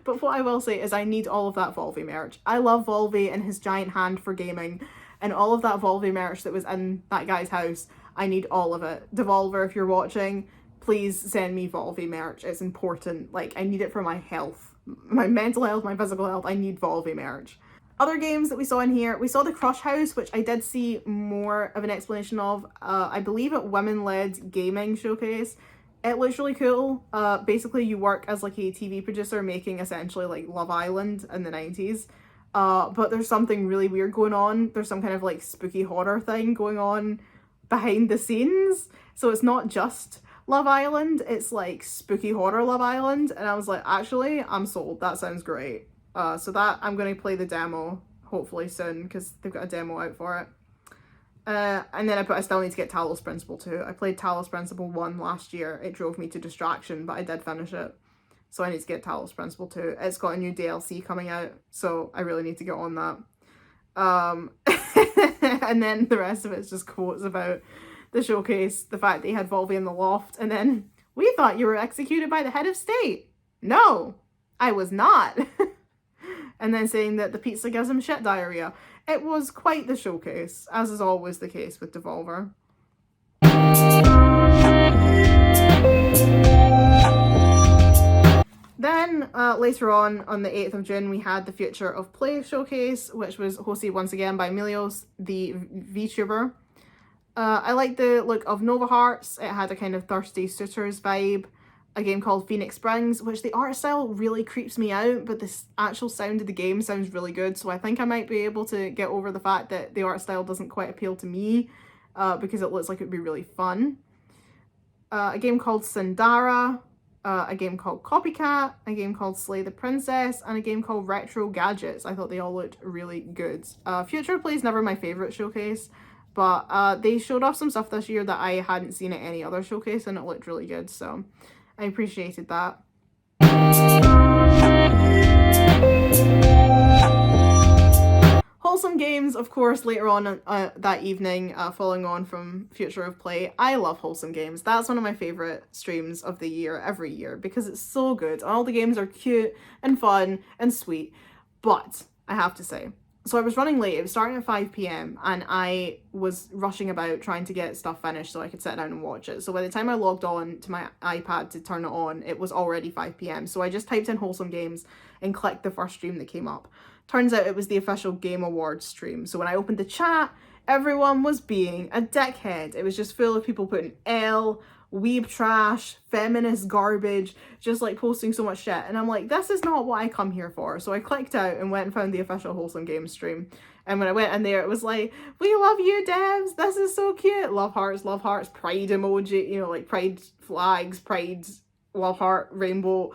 But what I will say is I need all of that Volvy merch. I love Volvy and his giant hand for gaming, and all of that Volvy merch that was in that guy's house. I need all of it. Devolver, if you're watching, please send me Volvy merch. It's important. Like, I need it for my health. My mental health, my physical health. I need Volvy merch. Other games that we saw in here, we saw the Crush House, which I did see more of an explanation of, I believe at Women-Led Gaming Showcase. It looks really cool. Basically you work as like a TV producer making essentially like Love Island in the 90s. But there's something really weird going on. There's some kind of like spooky horror thing going on behind the scenes. So it's not just Love Island, it's like spooky horror Love Island. And I was like, actually, I'm sold. That sounds great. So that I'm going to play the demo hopefully soon because they've got a demo out for it. And then I still need to get Talos Principle 2. I played Talos Principle 1 last year. It drove me to distraction, but I did finish it. So I need to get Talos Principle 2. It's got a new DLC coming out, so I really need to get on that. And then the rest of it's just quotes about the showcase, the fact that he had Volvy in the loft, and then, we thought you were executed by the head of state. No, I was not. And then saying that the pizza gives him shit diarrhea. It was quite the showcase, as is always the case with Devolver. Then later on the 8th of June, we had the Future of Play showcase, which was hosted once again by Milios, the VTuber. I liked the look of Nova Hearts. It had a kind of Thirsty Suitors vibe. A game called Phoenix Springs, which the art style really creeps me out, but the actual sound of the game sounds really good, so I think I might be able to get over the fact that the art style doesn't quite appeal to me, because it looks like it would be really fun. A game called Sindara, a game called Copycat, a game called Slay the Princess, and a game called Retro Gadgets. I thought they all looked really good. Future Play is never my favourite showcase, but they showed off some stuff this year that I hadn't seen at any other showcase, and it looked really good, so I appreciated that. Wholesome Games, of course, later on that evening, following on from Future of Play. I love Wholesome Games. That's one of my favourite streams of the year, every year, because it's so good. All the games are cute and fun and sweet. But, I have to say, so I was running late. It was starting at 5 p.m. and I was rushing about trying to get stuff finished so I could sit down and watch it. So by the time I logged on to my iPad to turn it on, it was already 5 p.m. So I just typed in Wholesome Games and clicked the first stream that came up. Turns out it was the official Game Awards stream. So when I opened the chat, everyone was being a dickhead. It was just full of people putting L, weeb trash, feminist garbage, just like posting so much shit. And I'm like, this is not what I come here for. So I clicked out and went and found the official Wholesome Games stream. And when I went in there, it was like, we love you, devs. This is so cute. Love hearts, pride emoji, you know, like pride flags, pride, love heart, rainbow.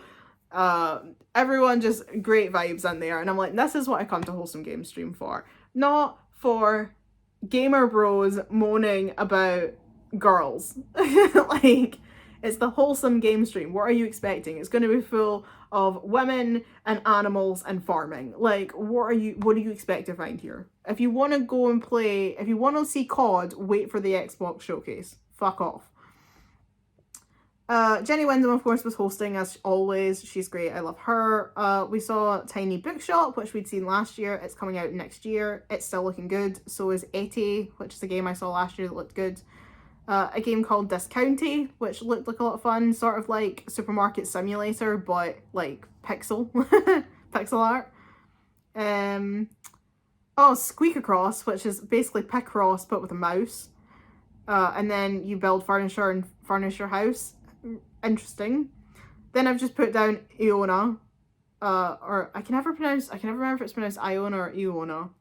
Everyone just great vibes in there, and I'm like, this is what I come to Wholesome Games stream for, not for gamer bros moaning about girls. Like, it's the Wholesome Game stream. What are you expecting? It's going to be full of women and animals and farming. Like, what do you expect to find here? If you want to go and play, if you want to see COD, wait for the Xbox showcase. Fuck off. Jenny Wyndham, of course, was hosting as always. She's great. I love her. We saw Tiny Bookshop, which we'd seen last year. It's coming out next year. It's still looking good. So is 80, which is a game I saw last year that looked good. A game called Discounty, which looked like a lot of fun. Sort of like Supermarket Simulator, but like pixel art. Squeak Across, which is basically Picross but with a mouse. And then you build furniture and furnish your house. Interesting. Then I've just put down Iona, or I can never remember if it's pronounced Iona or Iona,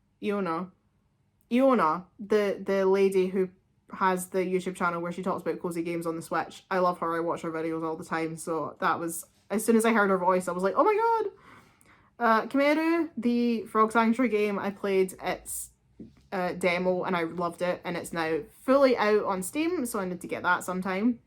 the lady who has the YouTube channel where she talks about cozy games on the Switch. I love her. I watch her videos all the time. So that was, as soon as I heard her voice, I was like, oh my god. Kimeru, the Frog Sanctuary game, I played its demo and I loved it, and it's now fully out on Steam, so I need to get that sometime.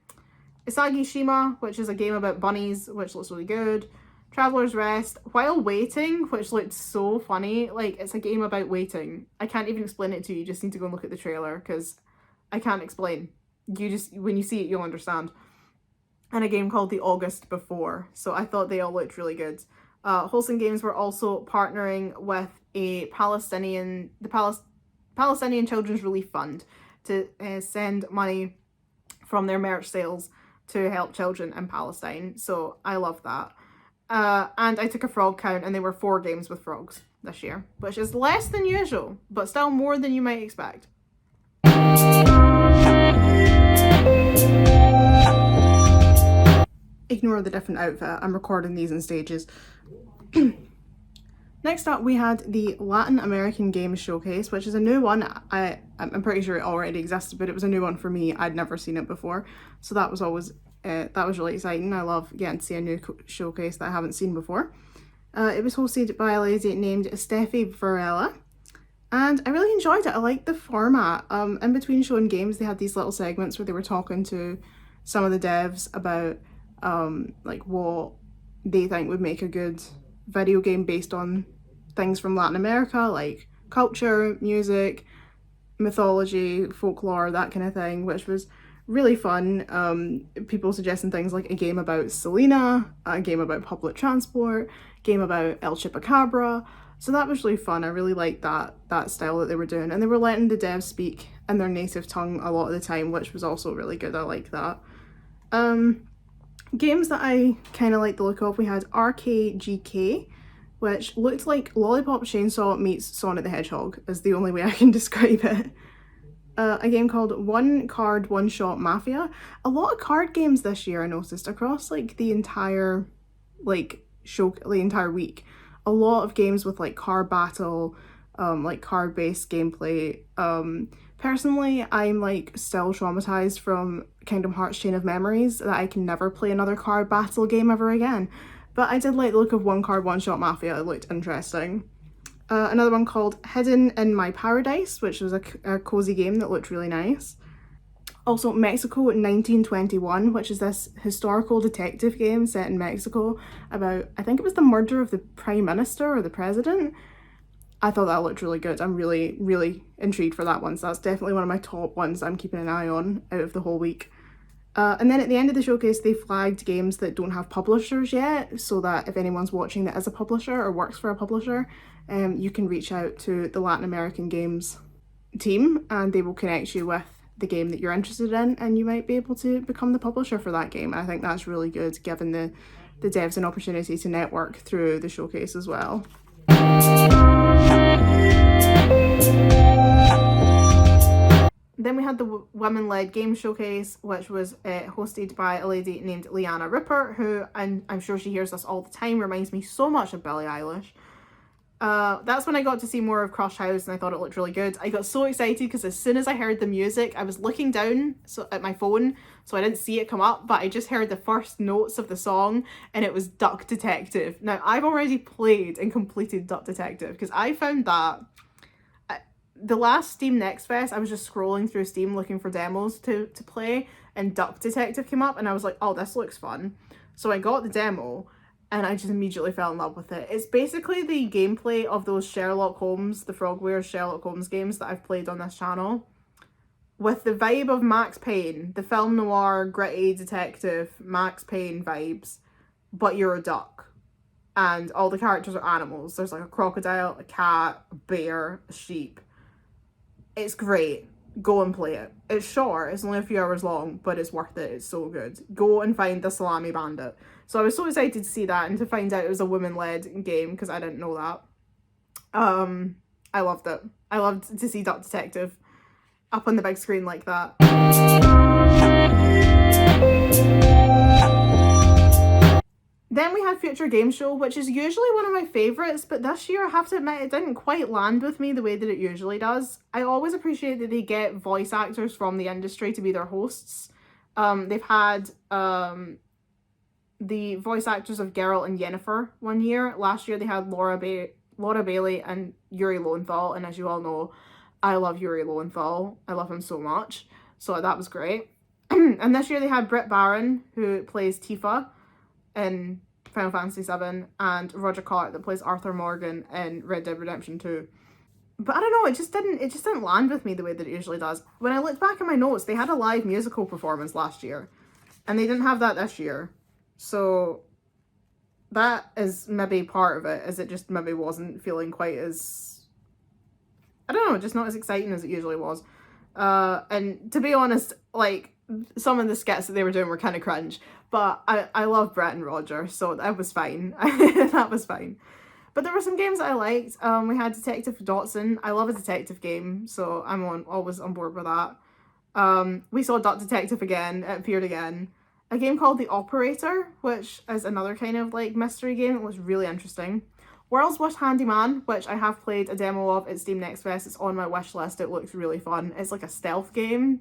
Isagi Shima, which is a game about bunnies, which looks really good. Traveler's Rest, While Waiting, which looked so funny. Like, it's a game about waiting. I can't even explain it to you. You just need to go and look at the trailer, because I can't explain. You just, when you see it, you'll understand. And a game called The August Before. So I thought they all looked really good. Wholesome Games were also partnering with the Palestinian Children's Relief Fund to send money from their merch sales to help children in Palestine. So I love that. And I took a frog count, and there were 4 games with frogs this year, which is less than usual, but still more than you might expect. Ignore the different outfit. I'm recording these in stages. Next up, we had the Latin American Games Showcase, which is a new one. I'm pretty sure it already existed, but it was a new one for me. I'd never seen it before, so that was always that was really exciting. I love getting to see a new showcase that I haven't seen before. It was hosted by a lady named Steffi Varela, and I really enjoyed it. I liked the format. In between showing games, they had these little segments where they were talking to some of the devs about like what they think would make a good video game based on things from Latin America, like culture, music, mythology, folklore, that kind of thing, which was really fun. People suggesting things like a game about Selena, a game about public transport, game about El Chupacabra. So that was really fun. I really liked that style that they were doing, and they were letting the devs speak in their native tongue a lot of the time, which was also really good. I like that. Games that I kind of like the look of, we had RKGK, which looked like Lollipop Chainsaw meets Sonic the Hedgehog, is the only way I can describe it. A game called One Card One Shot Mafia. A lot of card games this year, I noticed, across like the entire week. A lot of games with like card battle, like card-based gameplay. Personally, I'm like still traumatized from Kingdom Hearts Chain of Memories that I can never play another card battle game ever again. But I did like the look of One Card One Shot Mafia. It looked interesting. Another one called Hidden in My Paradise, which was a cozy game that looked really nice. Also Mexico 1921, which is this historical detective game set in Mexico about, I think it was the murder of the prime minister or the president. I thought that looked really good. I'm really, really intrigued for that one. So that's definitely one of my top ones I'm keeping an eye on out of the whole week. And then at the end of the showcase, they flagged games that don't have publishers yet, so that if anyone's watching that is a publisher or works for a publisher, you can reach out to the Latin American Games team and they will connect you with the game that you're interested in, and you might be able to become the publisher for that game. I think that's really good, giving the devs an opportunity to network through the showcase as well. Then we had the women-led game showcase, which was hosted by a lady named Liana Ripper, who, and I'm sure she hears this all the time, reminds me so much of Billie Eilish. That's when I got to see more of Crush House, and I thought it looked really good. I got so excited because as soon as I heard the music, I was looking down at my phone, so I didn't see it come up, but I just heard the first notes of the song, and it was Duck Detective. Now, I've already played and completed Duck Detective, because I found that the last Steam Next Fest, I was just scrolling through Steam looking for demos to play, and Duck Detective came up, and I was like, oh, this looks fun. So I got the demo, and I just immediately fell in love with it. It's basically the gameplay of those Sherlock Holmes, the Frogwares Sherlock Holmes games that I've played on this channel, with the vibe of Max Payne, the film noir, gritty detective, Max Payne vibes, but you're a duck. And all the characters are animals. There's like a crocodile, a cat, a bear, a sheep. It's great. Go and play it. It's short, it's only a few hours long, but it's worth it. It's so good. Go and find the Salami Bandit. So I was so excited to see that and to find out it was a women-led game, because I didn't know that. I loved it. I loved to see Duck Detective up on the big screen like that. Then we had Future Game Show, which is usually one of my favourites, but this year I have to admit it didn't quite land with me the way that it usually does. I always appreciate that they get voice actors from the industry to be their hosts. They've had the voice actors of Geralt and Yennefer one year. Last year they had Laura Bailey and Yuri Lowenthal, and as you all know, I love Yuri Lowenthal. I love him so much, so that was great. And this year they had Britt Baron, who plays Tifa in Final Fantasy VII, and Roger Cott that plays Arthur Morgan in Red Dead Redemption 2. But I don't know, it just didn't land with me the way that it usually does. When I looked back at my notes, they had a live musical performance last year, and they didn't have that this year. So that is maybe part of it, is it just maybe wasn't feeling quite as, I don't know, just not as exciting as it usually was. And to be honest, like, some of the skits that they were doing were kind of cringe, but I love Brett and Roger, so that was fine. That was fine. But there were some games that I liked. We had Detective Dotson. I love a detective game, so I'm always on board with that. We saw Duck Detective again. It appeared again. A game called The Operator, which is another kind of like mystery game. It was really interesting. World's Worst Handyman, which I have played a demo of at Steam Next Fest. It's on my wish list. It looks really fun. It's like a stealth game.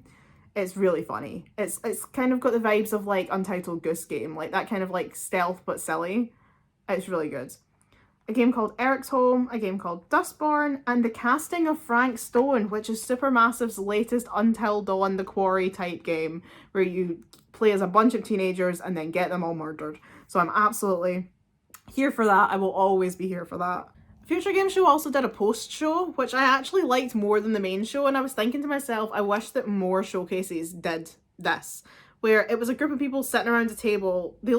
It's really funny. It's kind of got the vibes of like Untitled Goose Game, like that kind of like stealth but silly. It's really good. A game called Eric's Home, a game called Dustborn, and the casting of Frank Stone, which is Supermassive's latest Until Dawn The Quarry type game, where you play as a bunch of teenagers and then get them all murdered. So I'm absolutely here for that. I will always be here for that. Future Game Show also did a post show, which I actually liked more than the main show, and I was thinking to myself, I wish that more showcases did this, where it was a group of people sitting around a table, they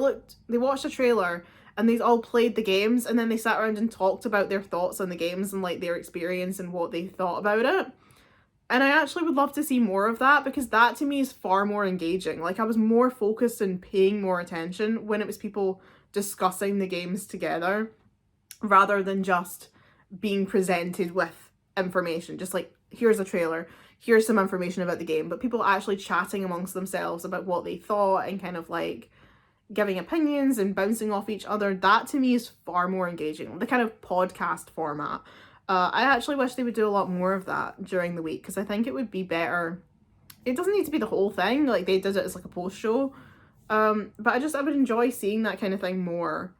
watched a trailer, and they all played the games, and then they sat around and talked about their thoughts on the games and like their experience and what they thought about it. And I actually would love to see more of that, because that to me is far more engaging. Like, I was more focused and paying more attention when it was people discussing the games together, rather than just being presented with information. Just like, here's a trailer, here's some information about the game, but people actually chatting amongst themselves about what they thought and kind of like giving opinions and bouncing off each other. That to me is far more engaging, the kind of podcast format. I actually wish they would do a lot more of that during the week, because I think it would be better. It doesn't need to be the whole thing, like they did it as like a post show, but I would enjoy seeing that kind of thing more,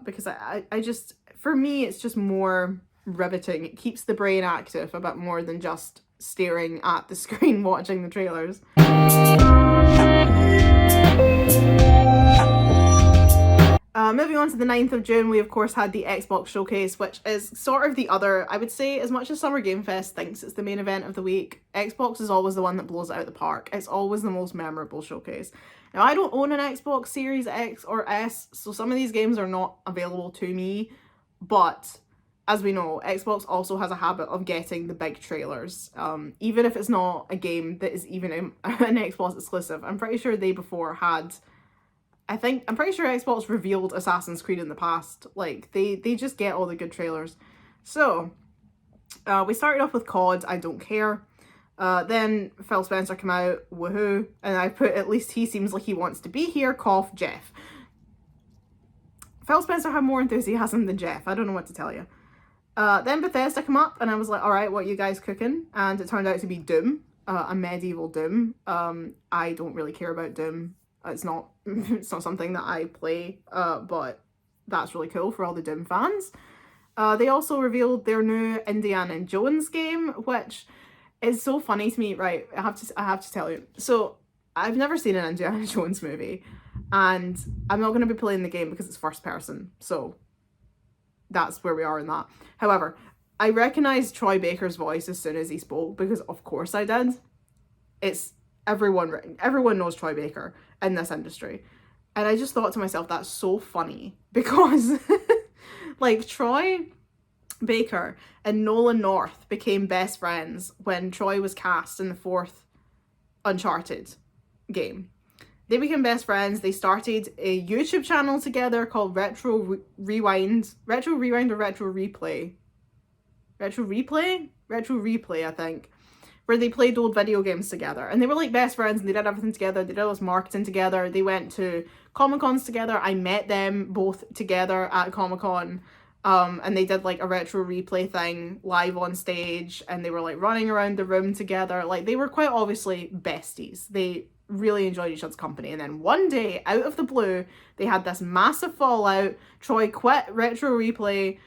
because I just, for me, it's just more riveting. It keeps the brain active a bit more than just staring at the screen watching the trailers. Moving on to the 9th of June, we of course had the Xbox Showcase, which is sort of the other, I would say, as much as Summer Game Fest thinks it's the main event of the week, Xbox is always the one that blows it out of the park. It's always the most memorable showcase. Now, I don't own an Xbox Series X or S, so some of these games are not available to me, but as we know, Xbox also has a habit of getting the big trailers, even if it's not a game that is even an Xbox exclusive. I'm pretty sure they before had... I'm pretty sure Xbox revealed Assassin's Creed in the past. Like, they just get all the good trailers. So, we started off with COD, I don't care. Then Phil Spencer came out, woohoo. And I put, at least he seems like he wants to be here, cough, Jeff. Phil Spencer had more enthusiasm than Jeff, I don't know what to tell you. Then Bethesda came up, and I was like, alright, what are you guys cooking? And it turned out to be Doom, a medieval Doom. I don't really care about Doom. It's not something that I play, but that's really cool for all the Doom fans. They also revealed their new Indiana Jones game, which is so funny to me. Right, I have to tell you. So I've never seen an Indiana Jones movie, and I'm not going to be playing the game because it's first person. So that's where we are in that. However, I recognized Troy Baker's voice as soon as he spoke, because of course I did. It's everyone knows Troy Baker in this industry. And I just thought to myself, that's so funny, because like Troy Baker and Nolan North became best friends when Troy was cast in the 4th Uncharted game. They became best friends. They started a YouTube channel together called Retro Rewind or Retro Replay. Retro Replay, I think, where they played old video games together. And they were like best friends, and they did everything together. They did all this marketing together. They went to Comic-Cons together. I met them both together at Comic-Con. And they did like a retro replay thing live on stage, and they were like running around the room together. Like, they were quite obviously besties. They really enjoyed each other's company. And then one day, out of the blue, they had this massive fallout. Troy quit retro replay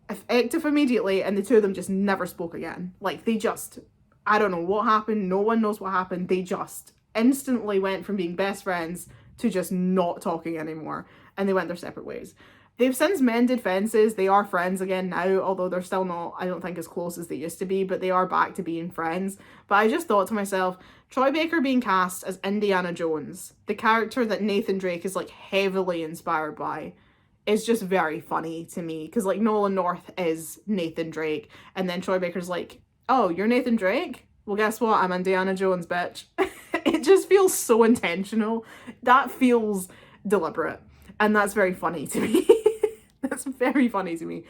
effective immediately, and the two of them just never spoke again. Like, they just, I don't know what happened. No one knows what happened. They just instantly went from being best friends to just not talking anymore, and they went their separate ways. They've since mended fences. They are friends again now, although they're still not, I don't think, as close as they used to be, but they are back to being friends. But I just thought to myself, Troy Baker being cast as Indiana Jones, the character that Nathan Drake is like heavily inspired by, is just very funny to me. Because like Nolan North is Nathan Drake, and then Troy Baker's like, oh, you're Nathan Drake? Well, guess what? I'm Indiana Jones, bitch. It just feels so intentional. That feels deliberate. And that's very funny to me. That's very funny to me.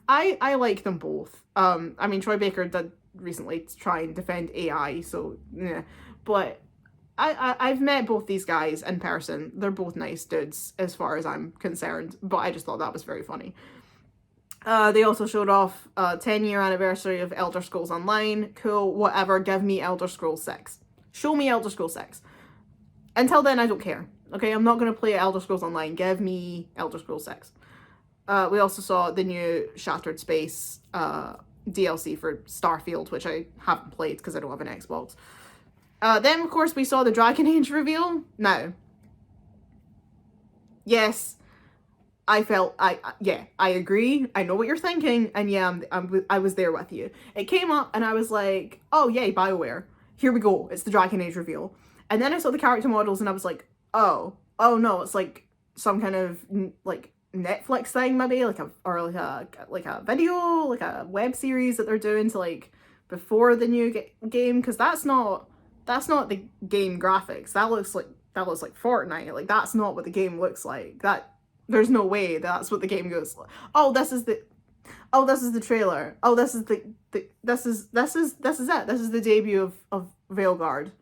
I like them both. I mean, Troy Baker did recently try and defend AI, so yeah. But I've met both these guys in person. They're both nice dudes as far as I'm concerned, but I just thought that was very funny. They also showed off 10-year anniversary of Elder Scrolls Online. Cool, whatever, give me Elder Scrolls 6. Show me Elder Scrolls 6. Until then, I don't care. Okay, I'm not going to play Elder Scrolls Online. Give me Elder Scrolls 6. We also saw the new Shattered Space DLC for Starfield, which I haven't played because I don't have an Xbox. Then, of course, we saw the Dragon Age reveal. Now, yes, I agree. I know what you're thinking, and yeah, I was there with you. It came up, and I was like, oh, yay, BioWare. Here we go. It's the Dragon Age reveal. And then I saw the character models, and I was like, oh no, it's like some kind of like Netflix thing, maybe like a video, like a web series that they're doing to like before the new game, because that's not the game graphics. That looks like Fortnite. Like, that's not what the game looks like. There's no way that's what the game goes like. This is the trailer. This is it. This is the debut of Veilguard.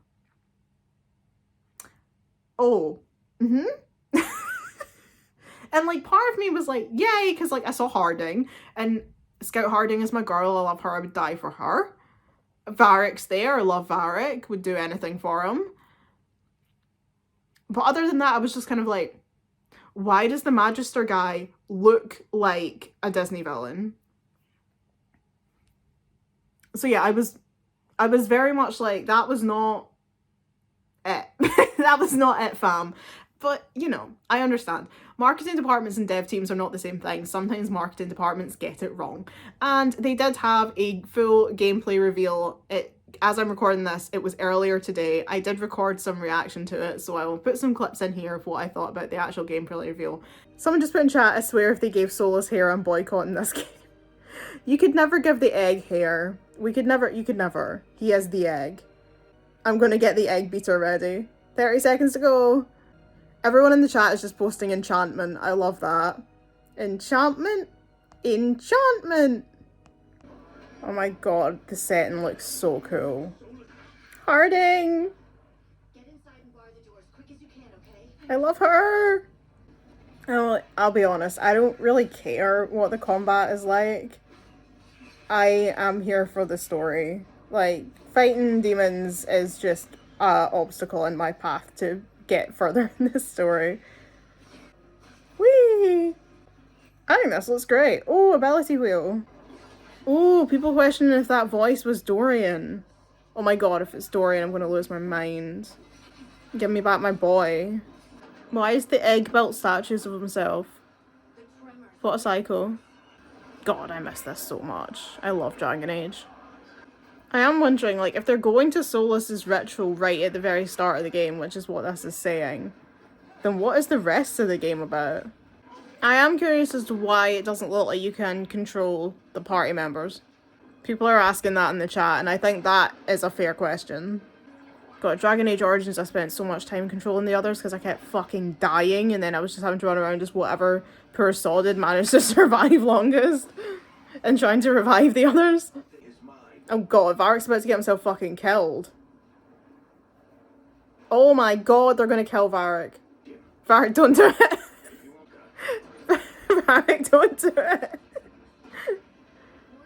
And like part of me was like, yay, because like I saw Harding, and Scout Harding is my girl. I love her. I would die for her. Varric's there. I love Varric. Would do anything for him. But other than that, I was just kind of like, why does the Magister guy look like a Disney villain? So yeah, I was very much like, that was not it. That was not it, fam. But, you know, I understand. Marketing departments and dev teams are not the same thing. Sometimes marketing departments get it wrong. And they did have a full gameplay reveal. As I'm recording this, it was earlier today. I did record some reaction to it, so I will put some clips in here of what I thought about the actual gameplay reveal. Someone just put in chat, I swear if they gave Solus hair, I'm boycotting this game. You could never give the egg hair. You could never. He is the egg. I'm gonna get the egg beater ready. 30 seconds to go. Everyone in the chat is just posting enchantment. I love that. Enchantment? Enchantment! Oh my god, the setting looks so cool. Harding! I love her! I'll be honest, I don't really care what the combat is like. I am here for the story. Like, fighting demons is just an obstacle in my path to get further in this story. Whee! I think this looks great. Oh, ability wheel. Oh, people questioning if that voice was Dorian. Oh my god, if it's Dorian, I'm gonna lose my mind. Give me back my boy. Why is the egg built statues of himself? What a psycho. God, I miss this so much. I love Dragon Age. I am wondering, like, if they're going to Solus's ritual right at the very start of the game, which is what this is saying, then what is the rest of the game about? I am curious as to why it doesn't look like you can control the party members. People are asking that in the chat, and I think that is a fair question. God, Dragon Age Origins, I spent so much time controlling the others because I kept fucking dying, and then I was just having to run around as whatever poor sodded managed to survive longest and trying to revive the others. Oh god, Varric's about to get himself fucking killed. Oh my god, they're gonna kill Varric. Varric, don't do it. Varric, don't do it.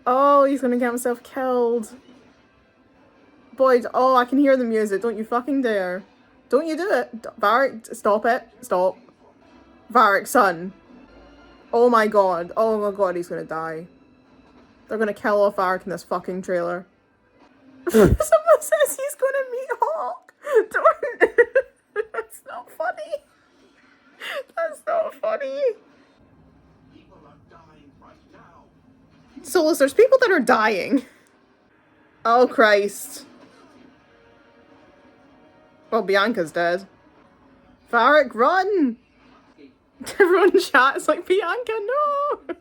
Oh, he's gonna get himself killed. Boyd, oh, I can hear the music. Don't you fucking dare. Don't you do it. Varric, stop it. Stop. Varric, son. Oh my god. Oh my god, he's gonna die. They're gonna kill off Varric in this fucking trailer. Someone says he's gonna meet Hawk. Don't. That's not funny. That's not funny. Solus, there's people that are dying. Oh Christ. Well, Bianca's dead. Varric, run! Everyone chats like, Bianca, no!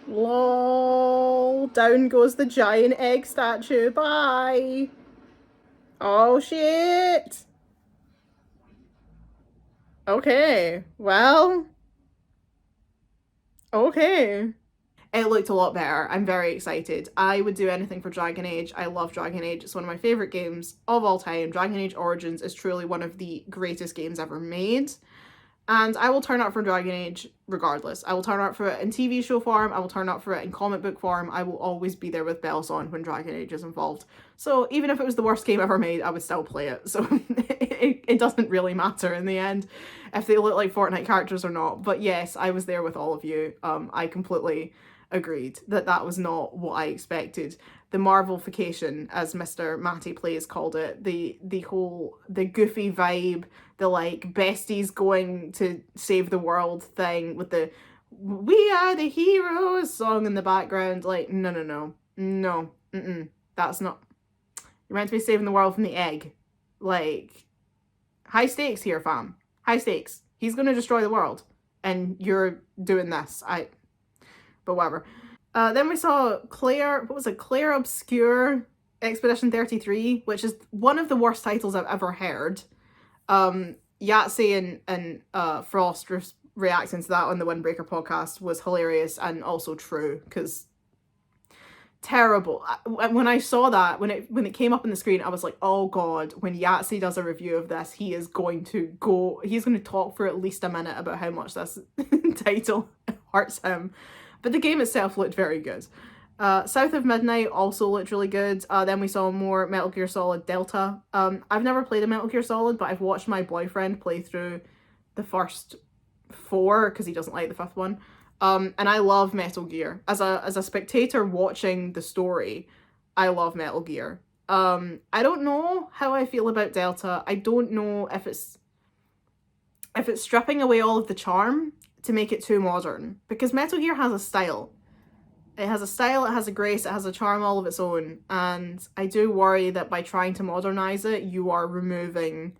Lol. Down goes the giant egg statue. Bye! Oh, shit! Okay. Well. Okay. It looked a lot better. I'm very excited. I would do anything for Dragon Age. I love Dragon Age. It's one of my favourite games of all time. Dragon Age Origins is truly one of the greatest games ever made. And I will turn up for Dragon Age regardless. I will turn up for it in TV show form. I will turn up for it in comic book form. I will always be there with bells on when Dragon Age is involved. So even if it was the worst game ever made, I would still play it. So it doesn't really matter in the end if they look like Fortnite characters or not. But yes, I was there with all of you. I completely agreed that that was not what I expected. The Marvelification, as Mr. Matty Plays called it, the goofy vibe, the like besties going to save the world thing with the "We are the heroes" song in the background, like no, that's not. You're meant to be saving the world from the egg. Like, high stakes here, fam. High stakes. He's gonna destroy the world, and you're doing this. But whatever. Then we saw Claire Obscure Expedition 33, which is one of the worst titles I've ever heard. Yahtzee and Frost reacting to that on the Windbreaker podcast was hilarious and also true, because terrible. When I saw that, when it came up on the screen, I was like, oh god, when Yahtzee does a review of this, he's going to talk for at least a minute about how much this title hurts him. But the game itself looked very good. South of Midnight also looked really good. Then we saw more Metal Gear Solid Delta. I've never played a Metal Gear Solid, but I've watched my boyfriend play through the first 4 because he doesn't like the 5th one. And I love Metal Gear. As a spectator watching the story, I love Metal Gear. I don't know how I feel about Delta. I don't know if it's... if it's stripping away all of the charm to make it too modern. Because Metal Gear has a style. It has a style, it has a grace, it has a charm all of its own. And I do worry that by trying to modernize it, you are removing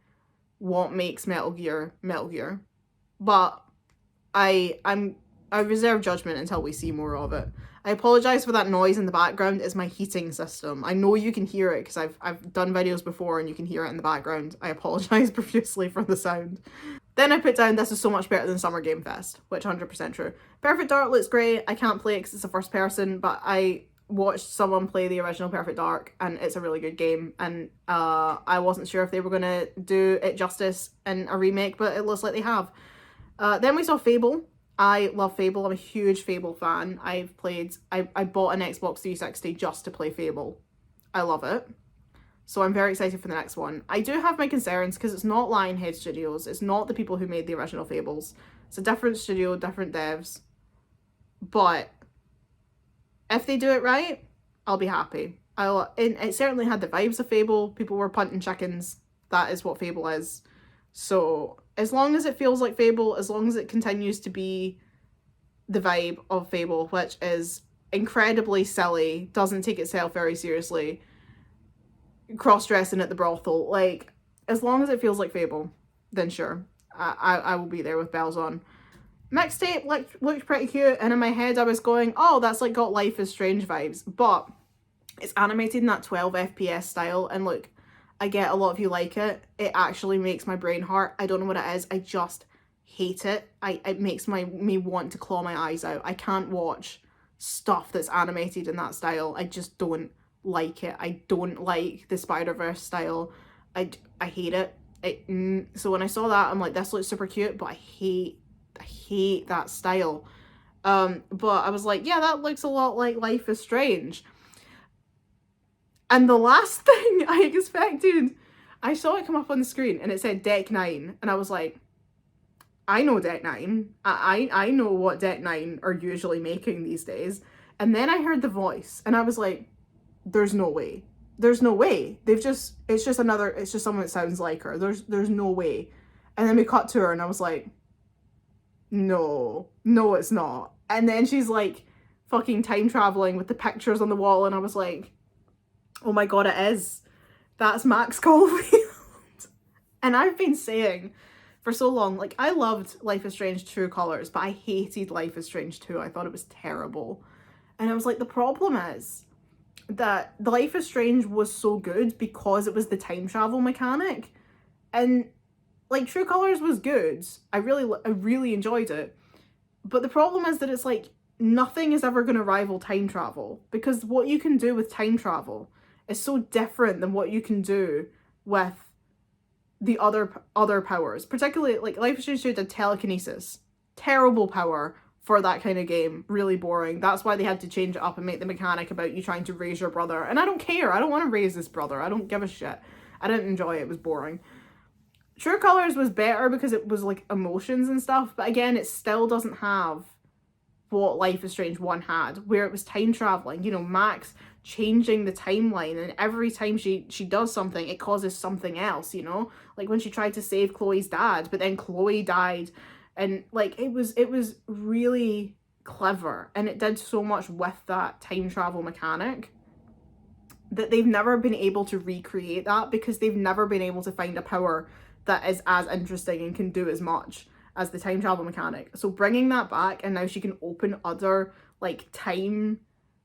what makes Metal Gear Metal Gear. But I reserve judgment until we see more of it. I apologize for that noise in the background. It's my heating system. I know you can hear it because I've done videos before and you can hear it in the background. I apologize profusely for the sound. Then I put down, this is so much better than Summer Game Fest, which 100% true. Perfect Dark looks great. I can't play it because it's a first person, but I watched someone play the original Perfect Dark and it's a really good game. And I wasn't sure if they were going to do it justice in a remake, but it looks like they have. Then we saw Fable. I love Fable. I'm a huge Fable fan. I bought an Xbox 360 just to play Fable. I love it. So I'm very excited for the next one. I do have my concerns because it's not Lionhead Studios. It's not the people who made the original Fables. It's a different studio, different devs. But if they do it right, I'll be happy. It certainly had the vibes of Fable. People were punting chickens. That is what Fable is. So as long as it feels like Fable, as long as it continues to be the vibe of Fable, which is incredibly silly, doesn't take itself very seriously, cross-dressing at the brothel, like, as long as it feels like Fable, then sure, I will be there with bells on. Mixtape looked pretty cute, and in my head I was going, oh, that's like got Life is Strange vibes, but it's animated in that 12 FPS style, and look, I get a lot of you like it. It actually makes my brain hurt. I don't know what it is. I just hate it. It makes me want to claw my eyes out. I can't watch stuff that's animated in that style. I just don't like it. I don't like the Spider-Verse style. I hate it. So when I saw that, I'm like, this looks super cute, but I hate that style. But I was like, yeah, that looks a lot like Life is Strange. And the last thing I expected, I saw it come up on the screen and it said Deck 9. And I was like, I know Deck 9. I know what Deck 9 are usually making these days. And then I heard the voice and I was like, there's no way. There's no way. It's just someone that sounds like her. There's no way. And then we cut to her and I was like, no, it's not. And then she's like fucking time traveling with the pictures on the wall and I was like, oh my god, it is. That's Max Caulfield. And I've been saying for so long, like, I loved Life is Strange True Colors, but I hated Life is Strange 2. I thought it was terrible. And I was like, the problem is that the Life is Strange was so good because it was the time travel mechanic. And like, True Colors was good. I really enjoyed it. But the problem is that it's like, nothing is ever going to rival time travel, because what you can do with time travel is so different than what you can do with the other powers. Particularly, like, Life is Strange 2 did telekinesis. Terrible power for that kind of game. Really boring. That's why they had to change it up and make the mechanic about you trying to raise your brother. And I don't care. I don't want to raise this brother. I don't give a shit. I didn't enjoy it. It was boring. True Colors was better because it was like emotions and stuff. But again, it still doesn't have what Life is Strange 1 had, where it was time traveling. You know, Max changing the timeline, and every time she does something, it causes something else, you know? Like when she tried to save Chloe's dad, but then Chloe died. And like, it was really clever, and it did so much with that time travel mechanic that they've never been able to recreate that, because they've never been able to find a power that is as interesting and can do as much as the time travel mechanic. So bringing that back, and now she can open other, like,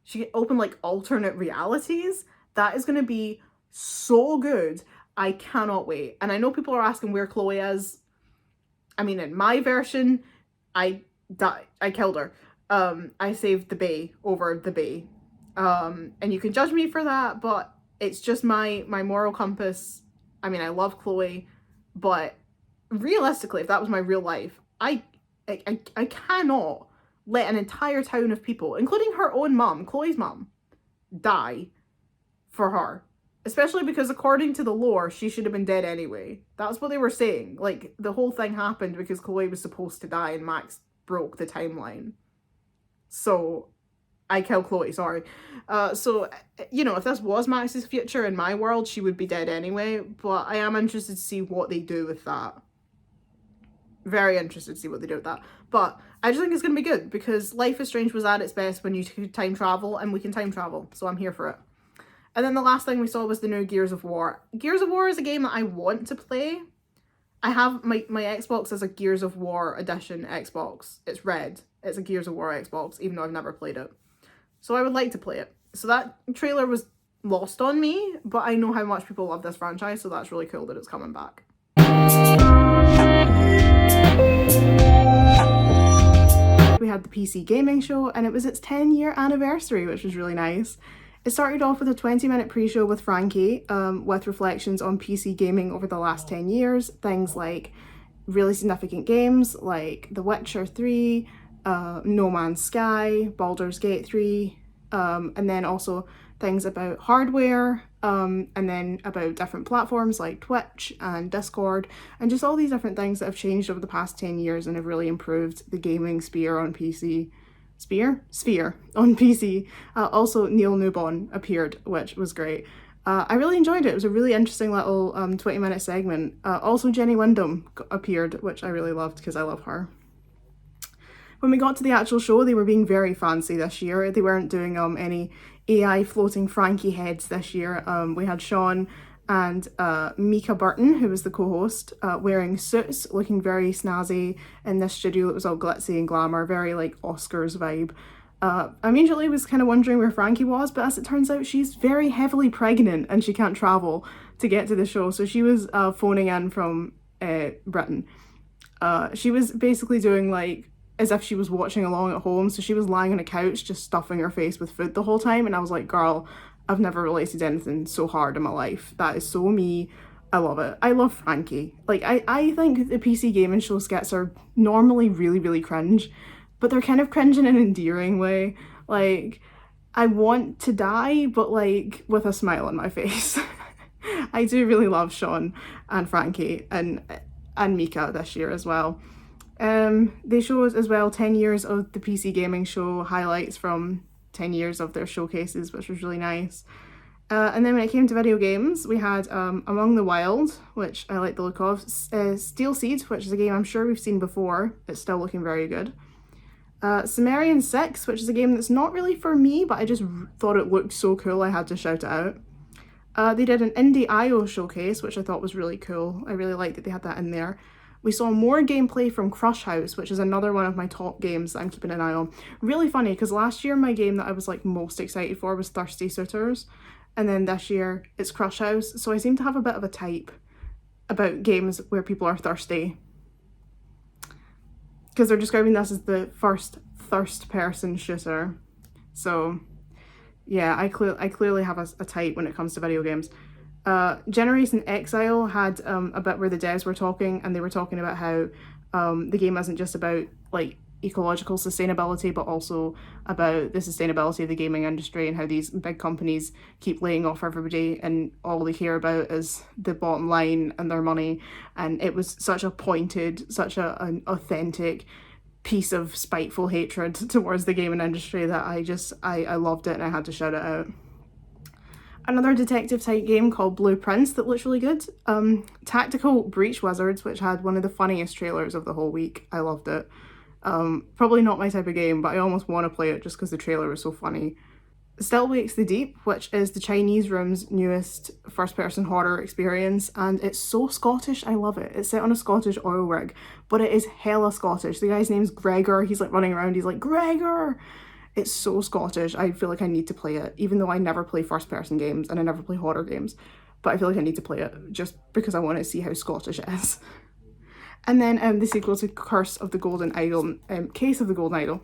she can open, like, alternate realities. That is going to be so good. I cannot wait. And I know people are asking where Chloe is. I mean, in my version, I killed her. I saved the Bay over the Bay. And you can judge me for that, but it's just my moral compass. I mean, I love Chloe, but realistically, if that was my real life, I cannot let an entire town of people, including her own mum, Chloe's mum, die for her. Especially because according to the lore, she should have been dead anyway. That's what they were saying. Like, the whole thing happened because Chloe was supposed to die and Max broke the timeline. So I killed Chloe, sorry. So, you know, if this was Max's future in my world, she would be dead anyway. But I am interested to see what they do with that. very interested to see what they do with that. But I just think it's going to be good because Life is Strange was at its best when you could time travel, and we can time travel, so I'm here for it. And then the last thing we saw was the new Gears of War. Gears of War is a game that I want to play. I have my Xbox as a Gears of War edition Xbox. It's red. It's a Gears of War Xbox, even though I've never played it. So I would like to play it. So that trailer was lost on me, but I know how much people love this franchise, so that's really cool that it's coming back. We had the PC gaming show, and it was its 10-year anniversary, which was really nice. It started off with a 20-minute pre-show with Frankie, with reflections on PC gaming over the last 10 years. Things like really significant games like The Witcher 3, No Man's Sky, Baldur's Gate 3, and then also things about hardware, and then about different platforms like Twitch and Discord, and just all these different things that have changed over the past 10 years and have really improved the gaming sphere on PC. Sphere on PC. Also, Neil Newbon appeared, which was great. I really enjoyed it. It was a really interesting little 20-minute segment. Also, Jenny Wyndham appeared, which I really loved because I love her. When we got to the actual show, they were being very fancy this year. They weren't doing any AI floating Frankie heads this year. We had Sean and Mika Burton, who was the co-host, wearing suits, looking very snazzy in this studio that was all glitzy and glamour, very like Oscars vibe. I immediately was kind of wondering where Frankie was, but as it turns out, she's very heavily pregnant and she can't travel to get to the show. So she was phoning in from Britain. She was basically doing like as if she was watching along at home. So she was lying on a couch, just stuffing her face with food the whole time. And I was like, girl, I've never related to anything so hard in my life. That is so me. I love it. I love Frankie. Like, I think the PC gaming show skits are normally really, really cringe, but they're kind of cringe in an endearing way. Like, I want to die, but like with a smile on my face. I do really love Sean and Frankie and Mika this year as well. They show us as well 10 years of the PC gaming show, highlights from 10 years of their showcases, which was really nice. And then when it came to video games, we had Among the Wild, which I like the look of, Steel Seed, which is a game I'm sure we've seen before. It's still looking very good. Sumerian 6, which is a game that's not really for me, but I just thought it looked so cool I had to shout it out. They did an Indie IO showcase, which I thought was really cool. I really liked that they had that in there. We saw more gameplay from Crush House, which is another one of my top games that I'm keeping an eye on. Really funny, because last year my game that I was like most excited for was Thirsty Suitors, and then this year it's Crush House, so I seem to have a bit of a type about games where people are thirsty. Because they're describing this as the first thirst-person shooter. So yeah, I clearly have a type when it comes to video games. Generation Exile had a bit where the devs were talking, and they were talking about how the game isn't just about like ecological sustainability, but also about the sustainability of the gaming industry and how these big companies keep laying off everybody and all they care about is the bottom line and their money. And it was such a pointed, such an authentic piece of spiteful hatred towards the gaming industry that I loved it and I had to shout it out. Another detective type game called Blue Prince that looks really good. Tactical Breach Wizards, which had one of the funniest trailers of the whole week. I loved it. Probably not my type of game, but I almost want to play it just because the trailer was so funny. Still Wakes the Deep, which is the Chinese Room's newest first-person horror experience, and it's so Scottish, I love it. It's set on a Scottish oil rig, but it is hella Scottish. The guy's name's Gregor, he's like running around, he's like, Gregor! It's so Scottish. I feel like I need to play it, even though I never play first-person games and I never play horror games. But I feel like I need to play it just because I want to see how Scottish it is. And then the sequel to Curse of the Golden Idol, Case of the Golden Idol.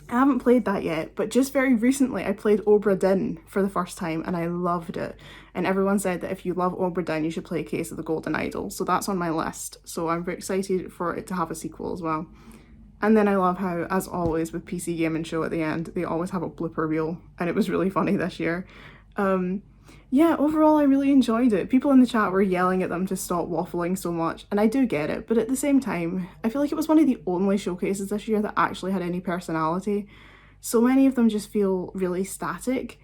I haven't played that yet, but just very recently I played Obra Dinn for the first time and I loved it. And everyone said that if you love Obra Dinn, you should play Case of the Golden Idol. So that's on my list. So I'm very excited for it to have a sequel as well. And then I love how, as always with PC Gaming Show at the end, they always have a blooper reel, and it was really funny this year. Yeah, overall I really enjoyed it. People in the chat were yelling at them to stop waffling so much, and I do get it, but at the same time, I feel like it was one of the only showcases this year that actually had any personality. So many of them just feel really static,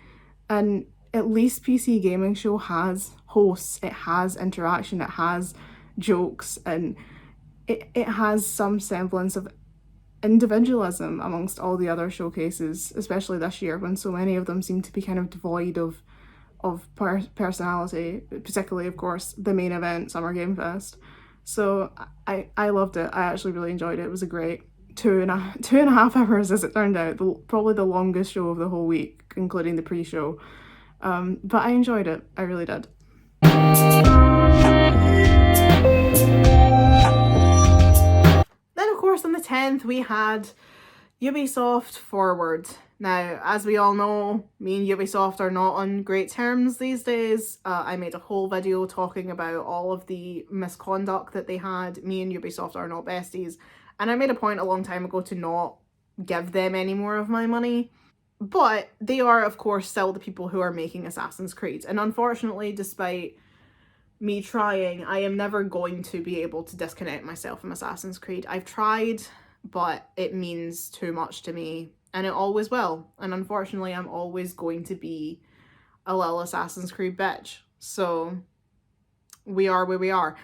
and at least PC Gaming Show has hosts, it has interaction, it has jokes, and it has some semblance of individualism amongst all the other showcases, especially this year when so many of them seem to be kind of devoid of personality, particularly, of course, the main event, Summer Game Fest. So I loved it. I actually really enjoyed it. It was a great two and a half hours, as it turned out, probably the longest show of the whole week, including the pre-show. But I enjoyed it. I really did. Then, of course, on the 10th, we had Ubisoft Forward. Now, as we all know, me and Ubisoft are not on great terms these days. I made a whole video talking about all of the misconduct that they had. Me and Ubisoft are not besties. And I made a point a long time ago to not give them any more of my money. But they are, of course, still the people who are making Assassin's Creed. And unfortunately, despite me trying, I am never going to be able to disconnect myself from Assassin's Creed. I've tried, but it means too much to me, and it always will. And unfortunately, I'm always going to be a little Assassin's Creed bitch. So we are where we are.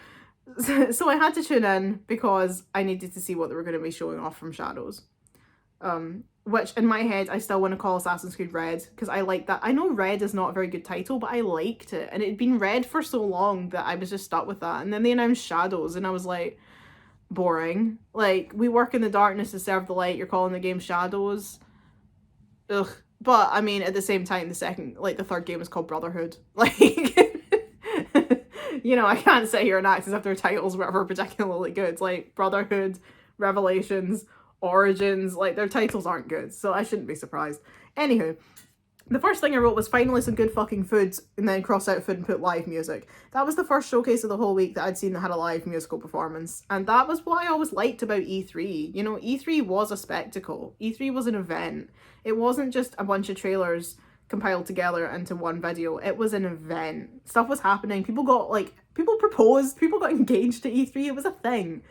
So I had to tune in because I needed to see what they were going to be showing off from Shadows. Which in my head I still want to call Assassin's Creed Red because I like that. I know Red is not a very good title, but I liked it, and it'd been Red for so long that I was just stuck with that. And then they announced Shadows, and I was like, boring. Like, we work in the darkness to serve the light. You're calling the game Shadows. Ugh. But I mean, at the same time, the third game is called Brotherhood. Like, you know, I can't sit here and act as if their titles were ever particularly good. Like Brotherhood, Revelations, Origins, like their titles aren't good, so I shouldn't be surprised. Anywho, the first thing I wrote was finally some good fucking food, and then cross out food and put live music. That was the first showcase of the whole week that I'd seen that had a live musical performance, and that was what I always liked about E3. You know, E3 was a spectacle. E3 was an event. It wasn't just a bunch of trailers compiled together into one video. It was an event. Stuff was happening. People proposed, people got engaged at E3. It was a thing.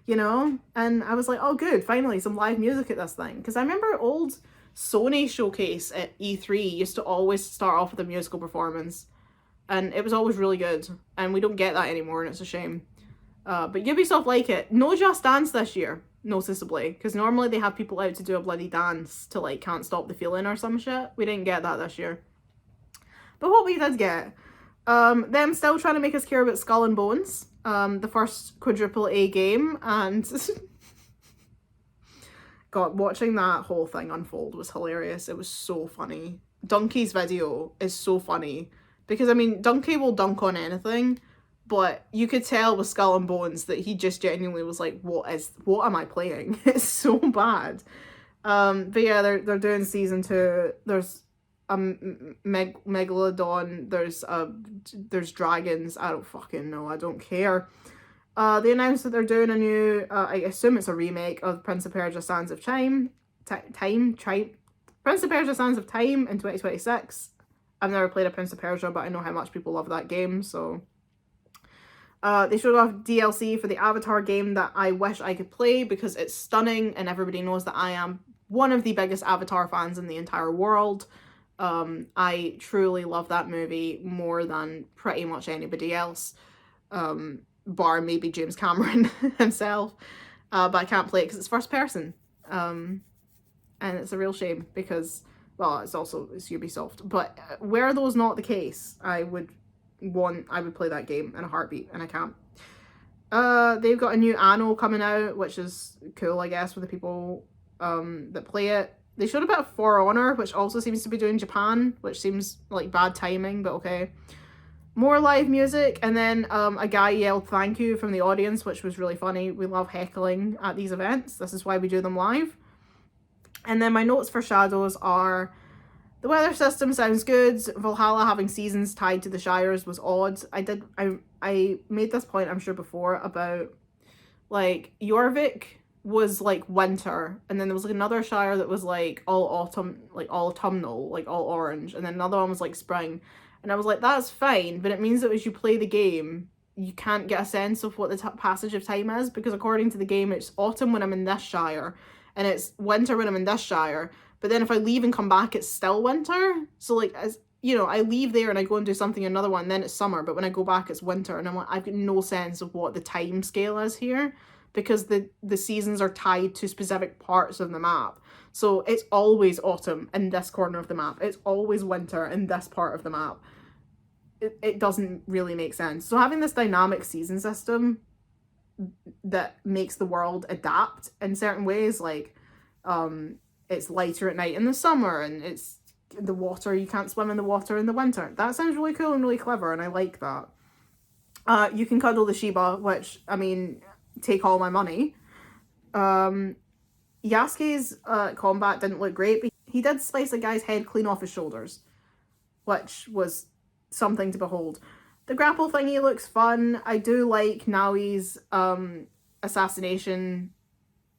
You know, and I was like, oh good, finally some live music at this thing. Because I remember old Sony showcase at E3 used to always start off with a musical performance, and it was always really good, and we don't get that anymore, and it's a shame. But Ubisoft like it. No Just Dance this year, noticeably, because normally they have people out to do a bloody dance to like Can't Stop the Feeling or some shit. We didn't get that this year. But what we did get, them still trying to make us care about Skull and Bones, the first quadruple A game, and God, watching that whole thing unfold was hilarious. It was so funny. Donkey's video is so funny because, I mean, Donkey will dunk on anything, but you could tell with Skull and Bones that he just genuinely was like, what am I playing? It's so bad. But yeah, they're doing season 2. There's Megalodon, there's dragons. I don't fucking know. I don't care. They announced that they're doing a new, I assume it's a remake of Prince of Persia: Sands of Time. Prince of Persia: Sands of Time in 2026. I've never played a Prince of Persia, but I know how much people love that game, so. They showed off DLC for the Avatar game that I wish I could play because it's stunning, and everybody knows that I am one of the biggest Avatar fans in the entire world. I truly love that movie more than pretty much anybody else, bar maybe James Cameron himself, but I can't play it because it's first person, and it's a real shame because, well, it's Ubisoft, but were those not the case, I would play that game in a heartbeat, and I can't. They've got a new Anno coming out, which is cool, I guess, for the people that play it. They showed a bit of For Honor, which also seems to be doing Japan, which seems like bad timing, but okay. More live music, and then a guy yelled thank you from the audience, which was really funny. We love heckling at these events. This is why we do them live. And then my notes for Shadows are, the weather system sounds good. Valhalla having seasons tied to the Shires was odd. I made this point, I'm sure, before about, like, Jorvik was like winter, and then there was like another Shire that was like all autumn, like all autumnal, like all orange, and then another one was like spring. And I was like, that's fine, but it means that as you play the game, you can't get a sense of what the passage of time is, because according to the game, it's autumn when I'm in this Shire, and it's winter when I'm in this Shire. But then if I leave and come back, it's still winter. So like, as you know, I leave there and I go and do something in another one, then it's summer. But when I go back, it's winter, and I'm like, I've got no sense of what the time scale is here. because the seasons are tied to specific parts of the map. So it's always autumn in this corner of the map. It's always winter in this part of the map. It doesn't really make sense. So having this dynamic season system that makes the world adapt in certain ways, like it's lighter at night in the summer, and it's the water, you can't swim in the water in the winter. That sounds really cool and really clever, and I like that. You can cuddle the Shiba, which, I mean, take all my money. Yasuke's combat didn't look great, but he did slice a guy's head clean off his shoulders, which was something to behold. The grapple thingy looks fun. I do like Naoi's assassination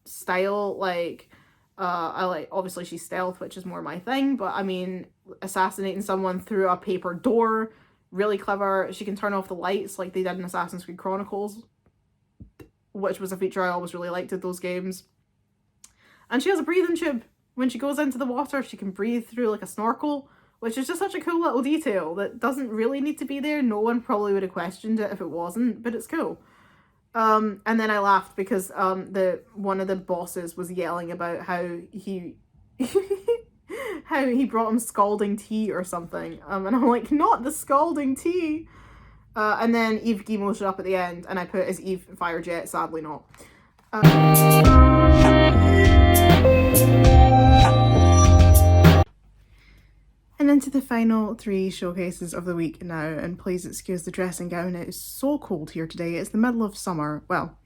style. Like, I like, obviously she's stealth, which is more my thing, but I mean, assassinating someone through a paper door, really clever. She can turn off the lights like they did in Assassin's Creed Chronicles, which was a feature I always really liked in those games. And she has a breathing tube. When she goes into the water, she can breathe through like a snorkel, which is just such a cool little detail that doesn't really need to be there. No one probably would have questioned it if it wasn't, but it's cool. And then I laughed because one of the bosses was yelling about how he how he brought him scalding tea or something. And I'm like, not the scalding tea. And then Eve Gimo showed up at the end, and I put as Eve Firejet, sadly not. And into the final 3 showcases of the week now, and please excuse the dressing gown, it is so cold here today. It's the middle of summer, well,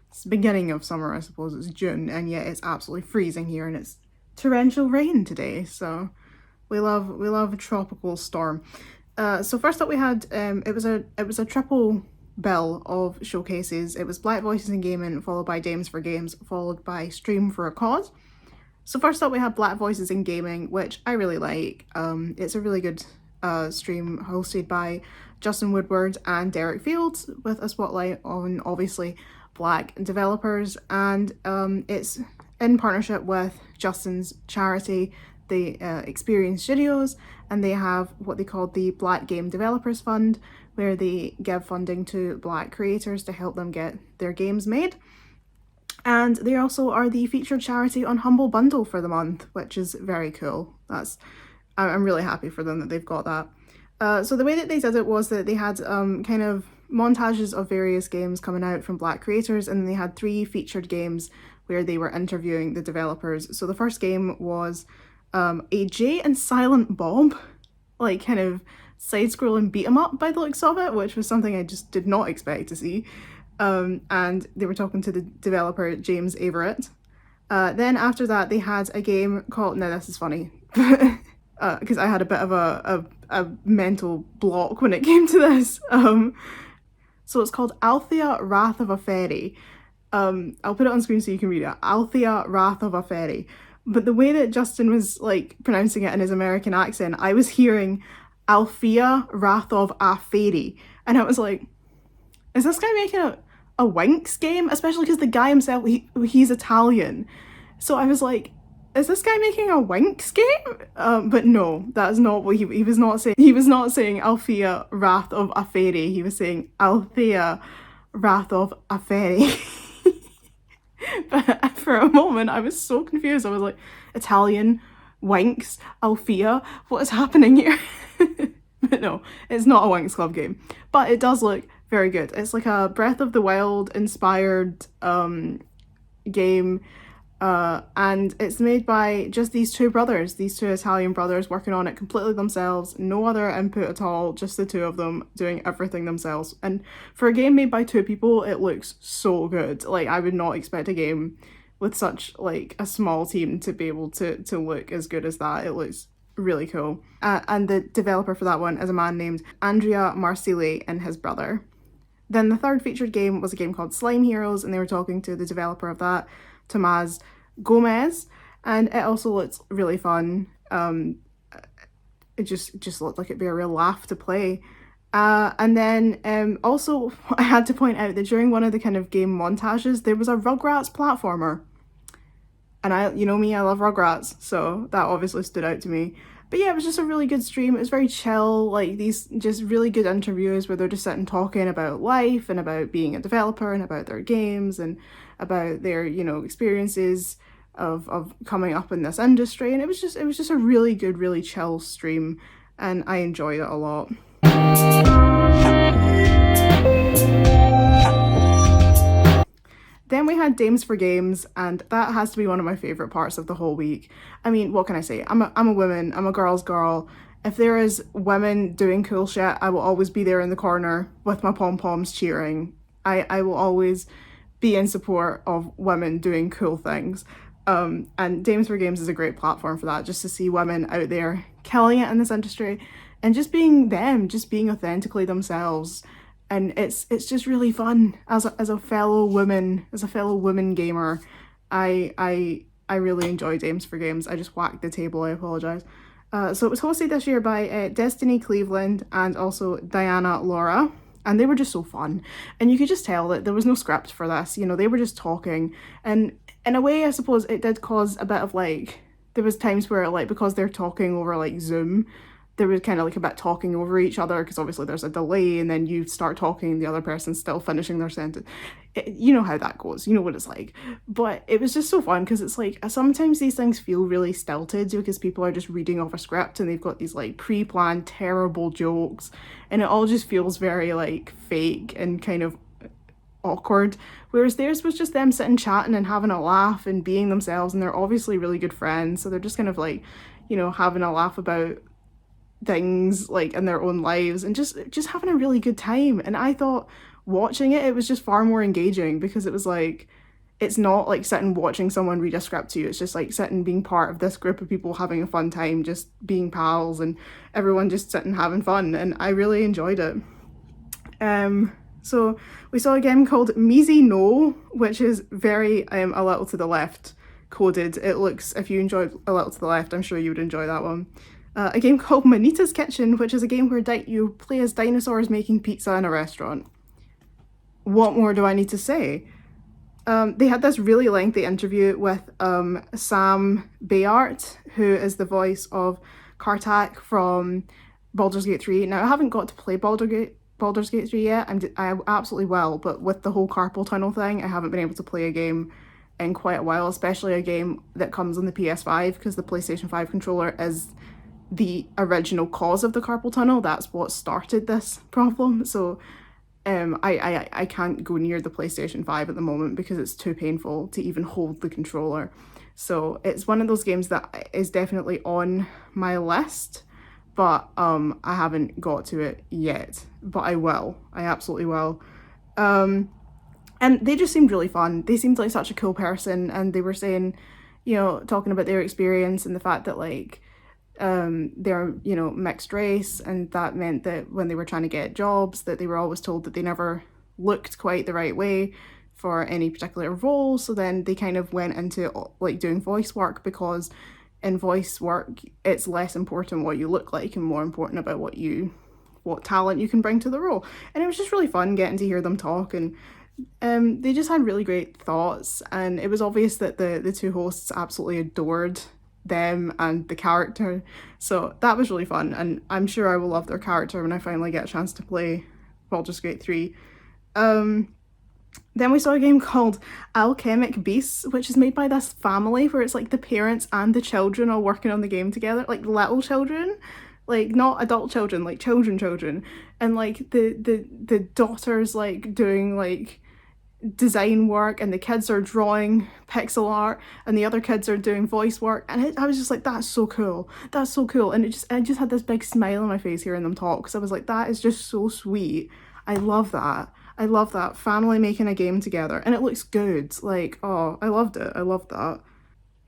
it's the beginning of summer, I suppose. It's June, and yet it's absolutely freezing here, and it's torrential rain today, so we love a tropical storm. So first up we had, it was a triple bill of showcases. It was Black Voices in Gaming, followed by Dames for Games, followed by Stream for a Cause. So first up we have Black Voices in Gaming, which I really like. It's a really good stream hosted by Justin Woodward and Derek Fields, with a spotlight on obviously Black developers, and it's in partnership with Justin's charity, the Experience Studios, and they have what they call the Black Game Developers Fund, where they give funding to Black creators to help them get their games made. And they also are the featured charity on Humble Bundle for the month, which is very cool. I'm really happy for them that they've got that. So the way that they did it was that they had kind of montages of various games coming out from Black creators, and they had 3 featured games where they were interviewing the developers. So the first game was a Jay and Silent Bob, like kind of side-scrolling beat-em-up by the looks of it, which was something I just did not expect to see. And they were talking to the developer James Averett. Then after that they had a game called, now this is funny, because I had a bit of a mental block when it came to this. So it's called Althea Wrath of a Fairy. I'll put it on screen so you can read it. Althea Wrath of a Fairy. But the way that Justin was like pronouncing it in his American accent, I was hearing Althea Wrath of a Fairy, and I was like, is this guy making a Winx game? Especially because the guy himself, he's Italian. So I was like, is this guy making a Winx game? But no, that is not what he was not saying. He was not saying Althea Wrath of a Fairy. He was saying Althea Wrath of a Fairy. But for a moment, I was so confused. I was like, Italian, Winx, Althea, what is happening here? But no, it's not a Winx Club game. But it does look very good. It's like a Breath of the Wild inspired game, and it's made by just these 2 brothers, these 2 Italian brothers working on it completely themselves, no other input at all, just the 2 of them doing everything themselves. And for a game made by 2 people, it looks so good. Like, I would not expect a game with such like a small team to be able to look as good as that. It looks really cool. And the developer for that one is a man named Andrea Marsili and his brother. Then the third featured game was a game called Slime Heroes, and they were talking to the developer of that, Tomás Gomez, and it also looked really fun. It just looked like it'd be a real laugh to play. And then also I had to point out that during one of the kind of game montages, there was a Rugrats platformer. And you know me, I love Rugrats, so that obviously stood out to me. But yeah, it was just a really good stream. It was very chill, like these just really good interviews where they're just sitting talking about life and about being a developer and about their games, and about their, you know, experiences of coming up in this industry, and it was just a really good, really chill stream, and I enjoyed it a lot. Then we had Dames for Games, and that has to be one of my favourite parts of the whole week. I mean, what can I say? I'm a woman, I'm a girl's girl. If there is women doing cool shit, I will always be there in the corner with my pom-poms cheering. I will always be in support of women doing cool things. And Dames for Games is a great platform for that, just to see women out there killing it in this industry and just being them, just being authentically themselves. And it's just really fun as a fellow woman, gamer. I really enjoy Dames for Games. I just whacked the table, I apologise. So it was hosted this year by Destiny Cleveland and also Diana Laura, and they were just so fun. And you could just tell that there was no script for this, you know, they were just talking. And in a way, I suppose it did cause a bit of like, there was times where like, because they're talking over like Zoom, there was kind of like a bit talking over each other, because obviously there's a delay, and then you start talking and the other person's still finishing their sentence. You know how that goes, you know what it's like. But it was just so fun, because it's like sometimes these things feel really stilted because people are just reading off a script and they've got these like pre-planned terrible jokes, and it all just feels very like fake and kind of awkward, whereas theirs was just them sitting chatting and having a laugh and being themselves, and they're obviously really good friends, so they're just kind of like, you know, having a laugh about things like in their own lives and just having a really good time. And I thought watching it was just far more engaging, because it was like, it's not like sitting watching someone read a script to you, it's just like sitting being part of this group of people having a fun time, just being pals and everyone just sitting having fun, and I really enjoyed it. So we saw a game called Measy No, which is very A Little to the Left coded. It looks, if you enjoyed A Little to the Left, I'm sure you would enjoy that one. A game called Manita's Kitchen, which is a game where you play as dinosaurs making pizza in a restaurant. What more do I need to say? They had this really lengthy interview with Sam Bayart, who is the voice of Kartak from Baldur's Gate 3. Now, I haven't got to play Baldur's Gate 3 yet. I absolutely will, but with the whole carpal tunnel thing, I haven't been able to play a game in quite a while, especially a game that comes on the PS5, because the PlayStation 5 controller is the original cause of the carpal tunnel. That's what started this problem. So I can't go near the PlayStation 5 at the moment because it's too painful to even hold the controller. So it's one of those games that is definitely on my list, but I haven't got to it yet. But I will. I absolutely will. And they just seemed really fun. They seemed like such a cool person, and they were saying, you know, talking about their experience and the fact that like they're, you know, mixed race, and that meant that when they were trying to get jobs, that they were always told that they never looked quite the right way for any particular role. So then they kind of went into like doing voice work, because in voice work it's less important what you look like and more important about what talent you can bring to the role. And it was just really fun getting to hear them talk, and they just had really great thoughts, and it was obvious that the two hosts absolutely adored them and the character, so that was really fun, and I'm sure I will love their character when I finally get a chance to play Baldur's Gate 3. Then we saw a game called Alchemic Beasts, which is made by this family where it's like the parents and the children all working on the game together, like little children, like not adult children, like children, and like the daughter's like doing like design work, and the kids are drawing pixel art, and the other kids are doing voice work, and I was just like, that's so cool, and I just had this big smile on my face hearing them talk, because I was like, that is just so sweet. I love that family making a game together, and it looks good. Like, oh, I loved it. I loved that.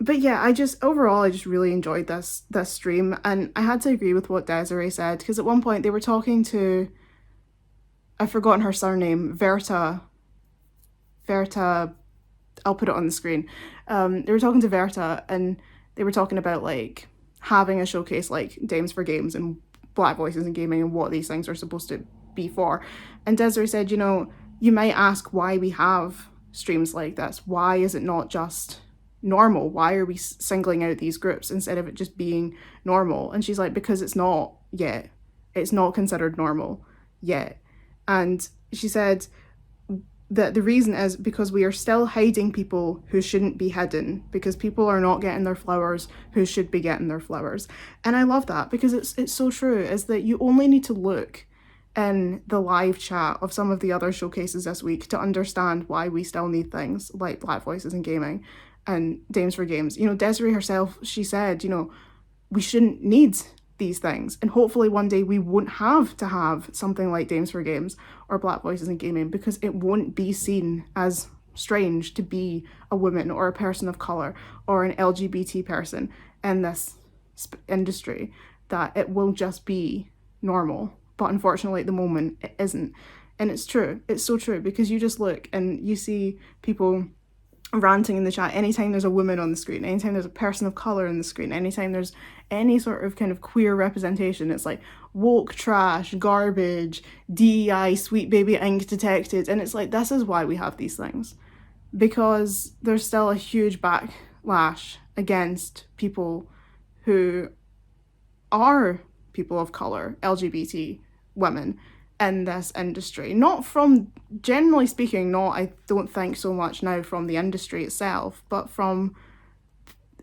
But yeah, I just really enjoyed this stream, and I had to agree with what Desiree said, because at one point they were talking to, I've forgotten her surname, Verta, I'll put it on the screen. They were talking to Verta, and they were talking about like having a showcase like Dames for Games and Black Voices in Gaming and what these things are supposed to be for. And Desiree said, you know, you might ask why we have streams like this. Why is it not just normal? Why are we singling out these groups instead of it just being normal? And she's like, because it's not yet. It's not considered normal yet. And she said, the reason is because we are still hiding people who shouldn't be hidden, because people are not getting their flowers who should be getting their flowers. And I love that, because it's so true, is that you only need to look in the live chat of some of the other showcases this week to understand why we still need things like Black Voices in Gaming and Dames for Games. You know, Desiree herself, she said, you know, we shouldn't need these things, and hopefully one day we won't have to have something like Dames for Games or Black Voices in Gaming, because it won't be seen as strange to be a woman or a person of colour or an LGBT person in this industry, that it will just be normal. But unfortunately at the moment it isn't. And it's true, it's so true, because you just look and you see people ranting in the chat anytime there's a woman on the screen, anytime there's a person of colour on the screen, anytime there's any sort of kind of queer representation. It's like woke trash, garbage, DEI, sweet baby ink detected. And it's like, this is why we have these things, because there's still a huge backlash against people who are people of colour, LGBT women in this industry. Not from, generally speaking, I don't think so much now from the industry itself, but from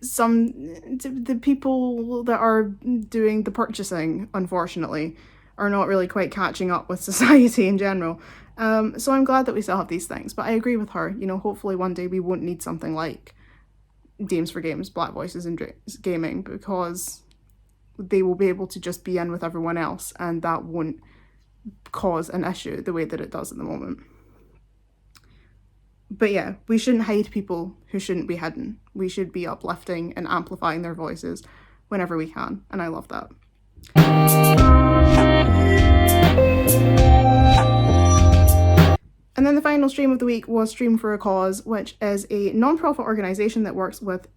the people that are doing the purchasing, unfortunately, are not really quite catching up with society in general. So I'm glad that we still have these things, but I agree with her, you know, hopefully one day we won't need something like Dames for Games, Black Voices in Gaming, because they will be able to just be in with everyone else, and that won't cause an issue the way that it does at the moment. But yeah, we shouldn't hide people who shouldn't be hidden. We should be uplifting and amplifying their voices whenever we can, and I love that. And then the final stream of the week was Stream for a Cause, which is a non-profit organisation that works with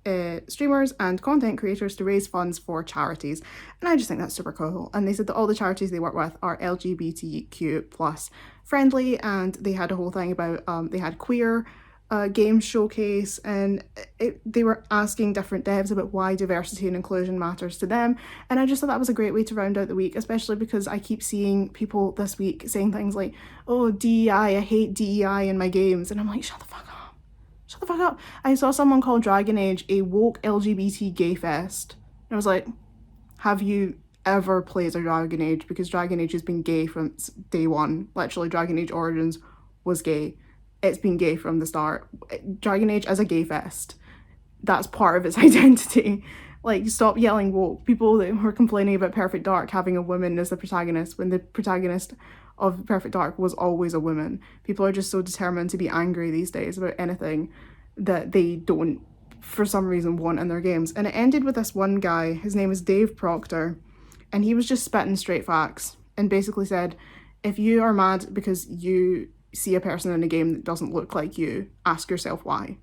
streamers and content creators to raise funds for charities. And I just think that's super cool. And they said that all the charities they work with are LGBTQ plus friendly, and they had a whole thing about, they had queer game showcase, and they were asking different devs about why diversity and inclusion matters to them. And I just thought that was a great way to round out the week, especially because I keep seeing people this week saying things like, oh, DEI, I hate DEI in my games. And I'm like, shut the fuck up. Shut the fuck up. I saw someone call Dragon Age a woke LGBT gay fest. And I was like, have you ever played a Dragon Age? Because Dragon Age has been gay from day one. Literally, Dragon Age Origins was gay. It's been gay from the start. Dragon Age is a gay fest. That's part of its identity. Like, stop yelling woke. People that were complaining about Perfect Dark having a woman as the protagonist, when the protagonist of Perfect Dark was always a woman. People are just so determined to be angry these days about anything that they don't, for some reason, want in their games. And it ended with this one guy, his name is Dave Proctor, and he was just spitting straight facts and basically said, if you are mad because you see a person in a game that doesn't look like you, ask yourself why.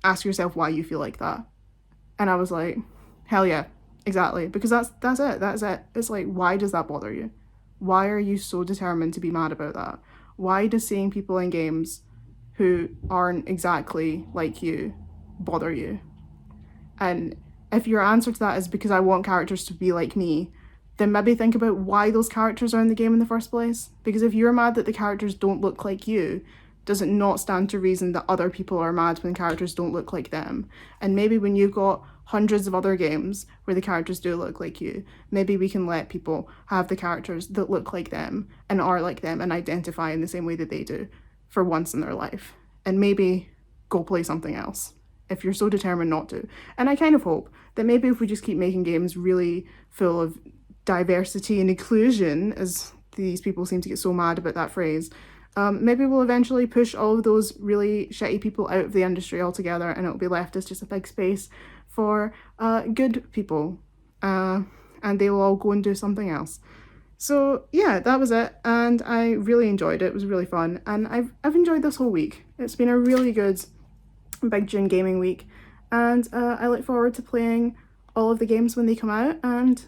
Ask yourself why you feel like that. And I was like, hell yeah, exactly. Because that's it. It's like, why does that bother you? Why are you so determined to be mad about that? Why does seeing people in games who aren't exactly like you bother you? And if your answer to that is because I want characters to be like me, then maybe think about why those characters are in the game in the first place. Because if you're mad that the characters don't look like you, does it not stand to reason that other people are mad when characters don't look like them? And maybe when you've got hundreds of other games where the characters do look like you, maybe we can let people have the characters that look like them and are like them and identify in the same way that they do for once in their life. And maybe go play something else if you're so determined not to. And I kind of hope that maybe if we just keep making games really full of diversity and inclusion, as these people seem to get so mad about that phrase, maybe we'll eventually push all of those really shitty people out of the industry altogether, and it'll be left as just a big space for good people, and they will all go and do something else. So yeah, that was it, and I really enjoyed it. It was really fun, and I've enjoyed this whole week. It's been a really good Big June gaming week, and I look forward to playing all of the games when they come out, and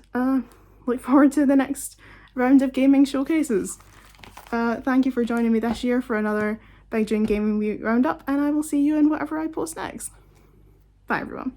look forward to the next round of gaming showcases. Thank you for joining me this year for another Big June Gaming Week roundup, and I will see you in whatever I post next. Bye everyone.